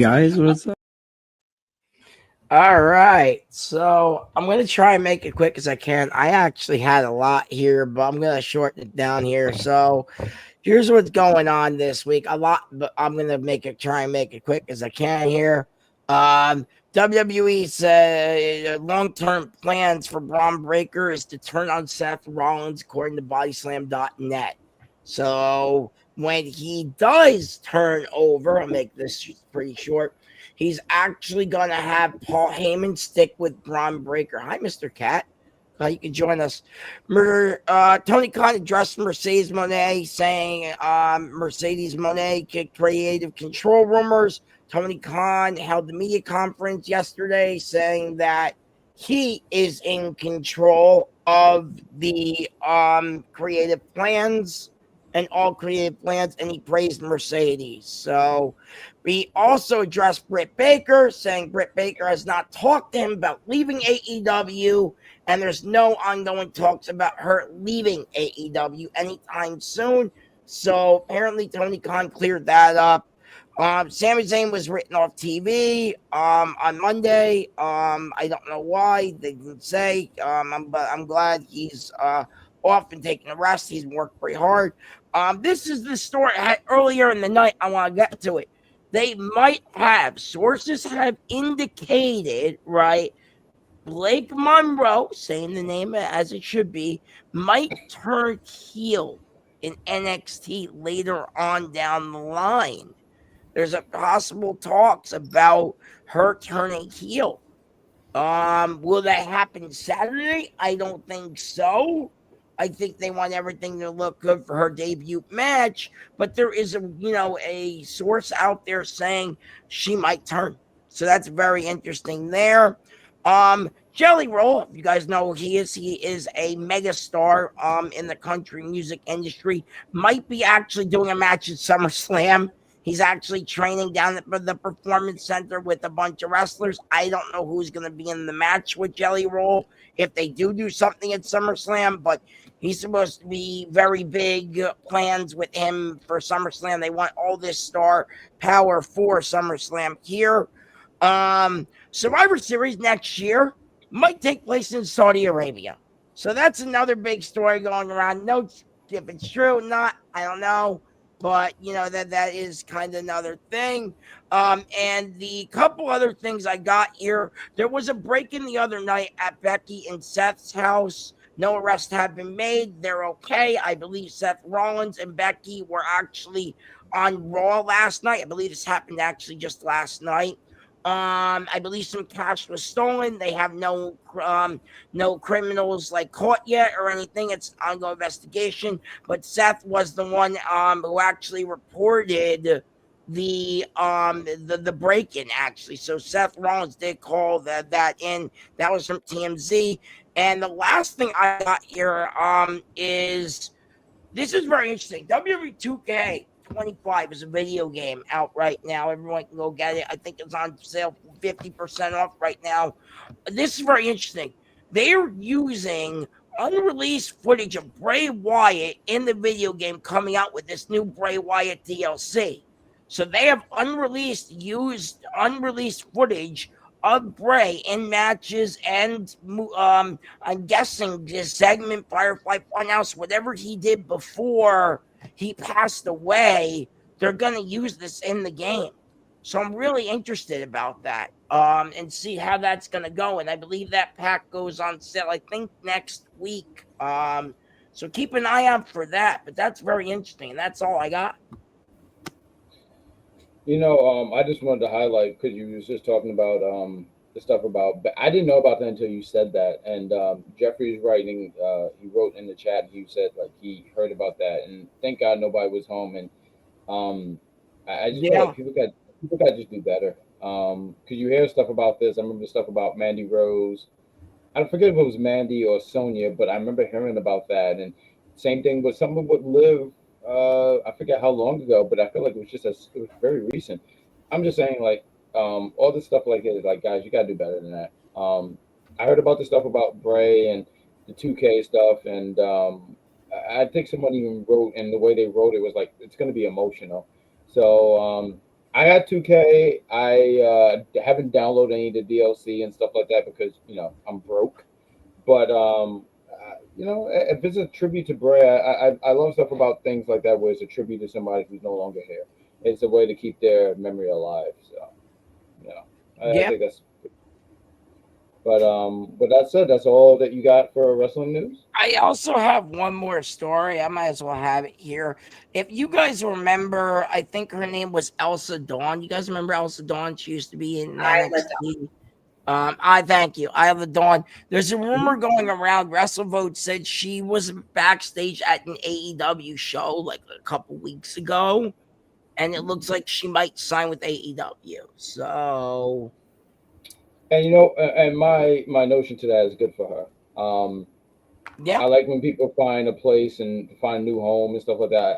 guys, what's up? All right, so I'm gonna try and make it quick as I can. I actually had a lot here, but I'm gonna shorten it down here. So here's what's going on this week. A lot, but I'm gonna try and make it quick as I can here. WWE's long-term plans for Braun Breaker is to turn on Seth Rollins, according to Bodyslam.net. So when he does turn over, I'll make this pretty short. He's actually going to have Paul Heyman stick with Braun Breaker. Hi, Mr. Cat. You can join us. Tony Khan addressed Mercedes Moné, saying Mercedes Moné kicked creative control rumors. Tony Khan held the media conference yesterday saying that he is in control of the creative plans and all creative plans, and he praised Mercedes. So we also addressed Britt Baker, saying Britt Baker has not talked to him about leaving AEW, and there's no ongoing talks about her leaving AEW anytime soon. So apparently Tony Khan cleared that up. Sami Zayn was written off TV on Monday. I don't know why they didn't say. But I'm glad he's off and taking a rest. He's worked pretty hard. This is the story I had earlier in the night. I want to get to it. They might have, sources have indicated, right, Blake Monroe, saying the name as it should be, might turn heel in NXT later on down the line. There's a possible talks about her turning heel. Will that happen Saturday? I don't think so. I think they want everything to look good for her debut match, but there is a source out there saying she might turn. So that's very interesting there. Jelly Roll, if you guys know who he is a megastar in the country music industry. Might be actually doing a match at SummerSlam. He's actually training down at the Performance Center with a bunch of wrestlers. I don't know who's going to be in the match with Jelly Roll if they do something at SummerSlam, but he's supposed to be very big plans with him for SummerSlam. They want all this star power for SummerSlam here. Survivor Series next year might take place in Saudi Arabia. So that's another big story going around. No, if it's true or not, I don't know. But that is kind of another thing. And the couple other things I got here, there was a break-in the other night at Becky and Seth's house. No arrests have been made. They're okay. I believe Seth Rollins and Becky were actually on Raw last night. I believe this happened actually just last night. I believe some cash was stolen. They have no criminals caught yet or anything. It's an ongoing investigation. But Seth was the one who actually reported the break-in actually. So Seth Rollins did call that in. That was from TMZ. And the last thing I got here is this is very interesting. WWE 2K25 is a video game out right now. Everyone can go get it. I think it's on sale 50% off right now. This is very interesting. They're using unreleased footage of Bray Wyatt in the video game coming out with this new Bray Wyatt DLC. So they have unreleased footage of Bray in matches and I'm guessing this segment, Firefly Funhouse, whatever he did before he passed away, they're going to use this in the game. So I'm really interested about that and see how that's going to go. And I believe that pack goes on sale, I think, next week. So keep an eye out for that. But that's very interesting. And that's all I got. I just wanted to highlight, because you was just talking about the stuff about, I didn't know about that until you said that. And Jeffrey's writing, he wrote in the chat, he said he heard about that, and thank God nobody was home. And I just feel like people got to just do better. Because you hear stuff about this. I remember stuff about Mandy Rose. I forget if it was Mandy or Sonya, but I remember hearing about that. And same thing with someone would live. I forget how long ago, but I feel like it was very recent. I'm just saying, all this stuff like it is guys, you gotta do better than that. I heard about the stuff about Bray and the 2K stuff, and I think someone even wrote, and the way they wrote it was it's gonna be emotional. So I got 2K. I haven't downloaded any of the DLC and stuff like that because I'm broke. But if it's a tribute to Bray, I love stuff about things like that where it's a tribute to somebody who's no longer here. It's a way to keep their memory alive. So I think that's. But that said, that's all that you got for wrestling news. I also have one more story. I might as well have it here. If you guys remember, I think her name was Elsa Dawn. You guys remember Elsa Dawn? She used to be in NXT. I thank you. I have the Dawn. There's a rumor going around. WrestleVote said she was backstage at an AEW show like a couple weeks ago, and it looks like she might sign with AEW. So, and and my notion to that is good for her. Yeah, I like when people find a place and find a new home and stuff like that.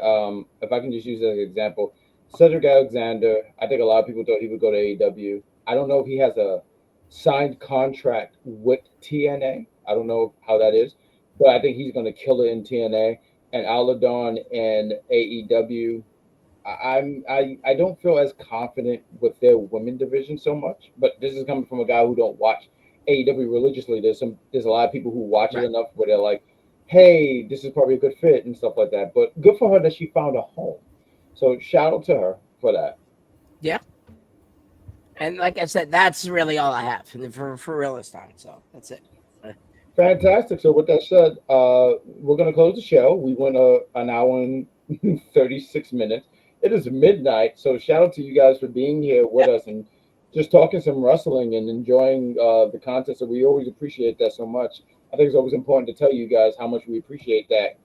If I can just use that as an example, Cedric Alexander, I think a lot of people thought he would go to AEW. I don't know if he has a signed contract with TNA. I don't know how that is, but I think he's going to kill it in TNA. And Aladon and AEW, I don't feel as confident with their women division so much. But this is coming from a guy who don't watch AEW religiously. There's a lot of people who watch it enough where they're like, hey, this is probably a good fit and stuff like that. But good for her that she found a home. So shout out to her for that. Yeah. And like I said, that's really all I have for real this time. So that's it. Fantastic. So with that said, we're going to close the show. We went an hour and 36 minutes. It is midnight. So shout out to you guys for being here with us and just talking some wrestling and enjoying the content. So we always appreciate that so much. I think it's always important to tell you guys how much we appreciate that.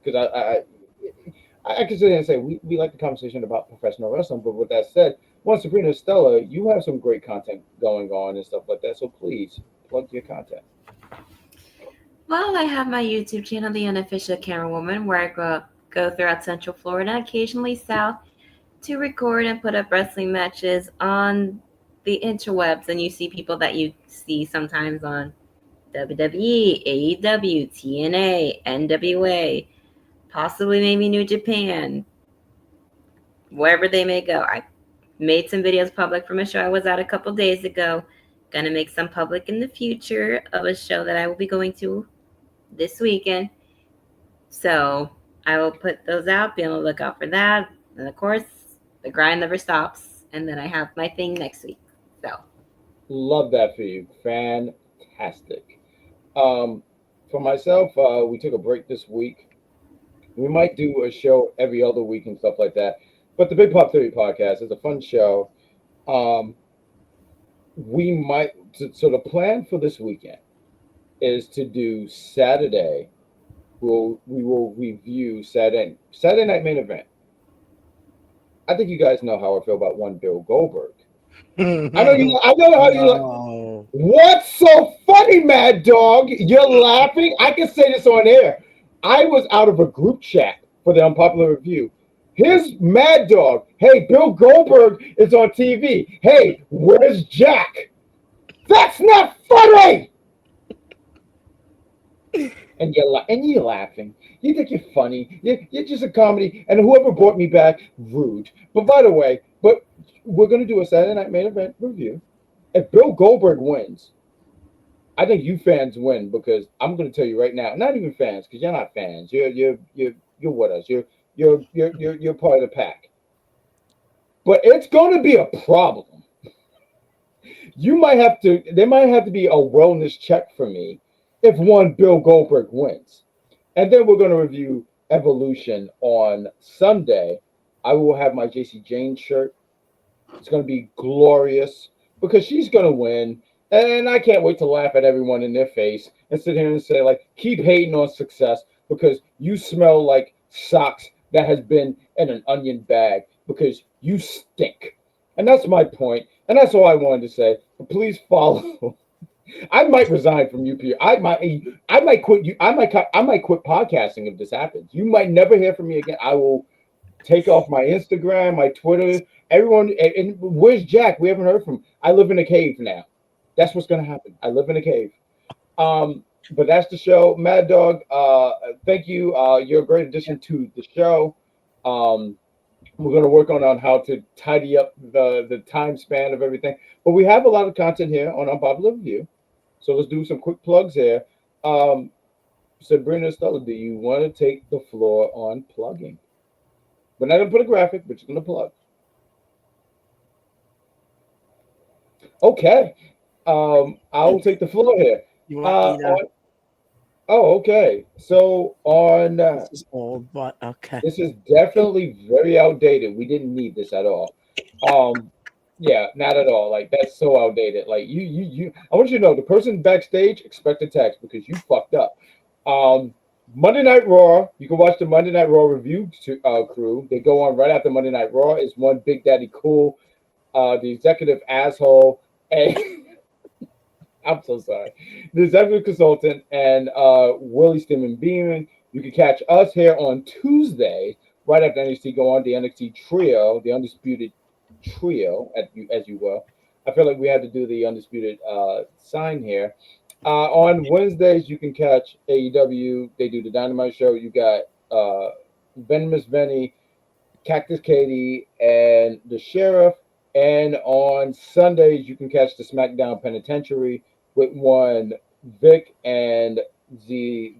Because I can sit there and say we like the conversation about professional wrestling. But with that said, once Sabrina, Estella, you have some great content going on and stuff like that. So please plug your content. Well, I have my YouTube channel, The Unofficial Camera Woman, where I go throughout Central Florida, occasionally south, to record and put up wrestling matches on the interwebs. And you see people that you see sometimes on WWE, AEW, TNA, NWA, possibly maybe New Japan, wherever they may go. I made some videos public from a show I was at a couple days ago. Gonna make some public in the future of a show that I will be going to this weekend. So I will put those out, be on the lookout for that. And of course, the grind never stops. And then I have my thing next week. So love that for you. Fantastic. For myself, we took a break this week. We might do a show every other week and stuff like that. But the Big Pop Theory podcast is a fun show. We might, so the plan for this weekend is to do Saturday. We will review Saturday Night Main Event. I think you guys know how I feel about one Bill Goldberg. I know how you like. What's so funny, Mad Dog? You're laughing. I can say this on air. I was out of a group chat for the Unpopular Review. Here's Mad Dog. Hey, Bill Goldberg is on TV. Hey, where's Jack? That's not funny. And you're laughing. You think you're funny. You're just a comedy. And whoever brought me back, rude. But by the way, we're going to do a Saturday Night Main Event review. If Bill Goldberg wins, I think you fans win because I'm going to tell you right now, not even fans, because you're not fans. You're with us. You're part of the pack. But it's going to be a problem. There might have to be a wellness check for me if one Bill Goldberg wins. And then we're going to review Evolution on Sunday. I will have my JC Jane shirt. It's going to be glorious because she's going to win. And I can't wait to laugh at everyone in their face and sit here and say, like, keep hating on success because you smell like socks that has been in an onion bag because you stink. And that's my point. And that's all I wanted to say. But please follow. I might resign from UP. I might quit. I might quit podcasting if this happens. You might never hear from me again. I will take off my Instagram, my Twitter. Everyone. And where's Jack? We haven't heard from him. I live in a cave now. That's what's going to happen. I live in a cave. But that's the show. Mad Dog, thank you. You're a great addition to the show. We're going to work on how to tidy up the time span of everything. But we have a lot of content here on Unpopular Review. So let's do some quick plugs here. Sabrina, Estella, do you want to take the floor on plugging? We're not going to put a graphic, but you're going to plug. Okay. I'll take the floor here. You want me to? Okay. So on This is old, but okay. this is definitely very outdated. We didn't need this at all. Yeah, not at all. Like that's so outdated. Like you. I want you to know the person backstage expect a text because you fucked up. Monday Night Raw. You can watch the Monday Night Raw review crew. They go on right after Monday Night Raw. It's one Big Daddy Cool, the executive asshole, and I'm so sorry. The executive consultant and Willie Stimmen Beeman. You can catch us here on Tuesday, right after NXT go on the NXT Trio, the Undisputed Trio, as you will. I feel like we had to do the Undisputed sign here. On Wednesdays, you can catch AEW. They do the Dynamite show. You got Venomous Venny, Cactus Katie, and the Sheriff. And on Sundays, you can catch the SmackDown Penitentiary with one Vic and the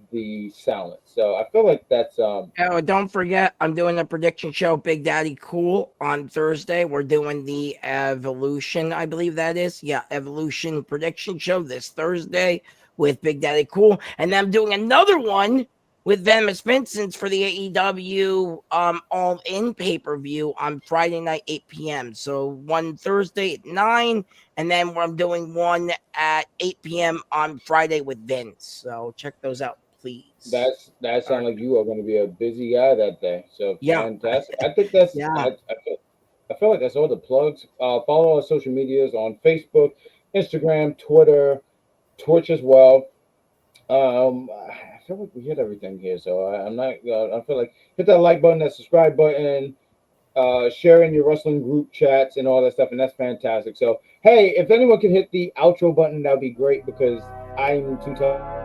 Silent. So I feel like that's Oh, don't forget, I'm doing a prediction show, Big Daddy Cool, on Thursday. We're doing the Evolution, I believe that is. Yeah, Evolution prediction show this Thursday with Big Daddy Cool. And then I'm doing another one with Venomous Vincent's for the AEW All In pay-per-view on Friday night, 8 p.m. So one Thursday at 9, and then I'm doing one at 8 p.m. on Friday with Vince. So check those out, please. that sounds like you are going to be a busy guy that day. So Yeah. Fantastic. I think that's Yeah. I feel like that's all the plugs. Follow our social medias on Facebook, Instagram, Twitter, Twitch as well. I feel like we hit everything here, so I'm not. I feel like hit that like button, that subscribe button, sharing your wrestling group chats and all that stuff, and that's fantastic. So hey, if anyone can hit the outro button, that'd be great because I'm too tired.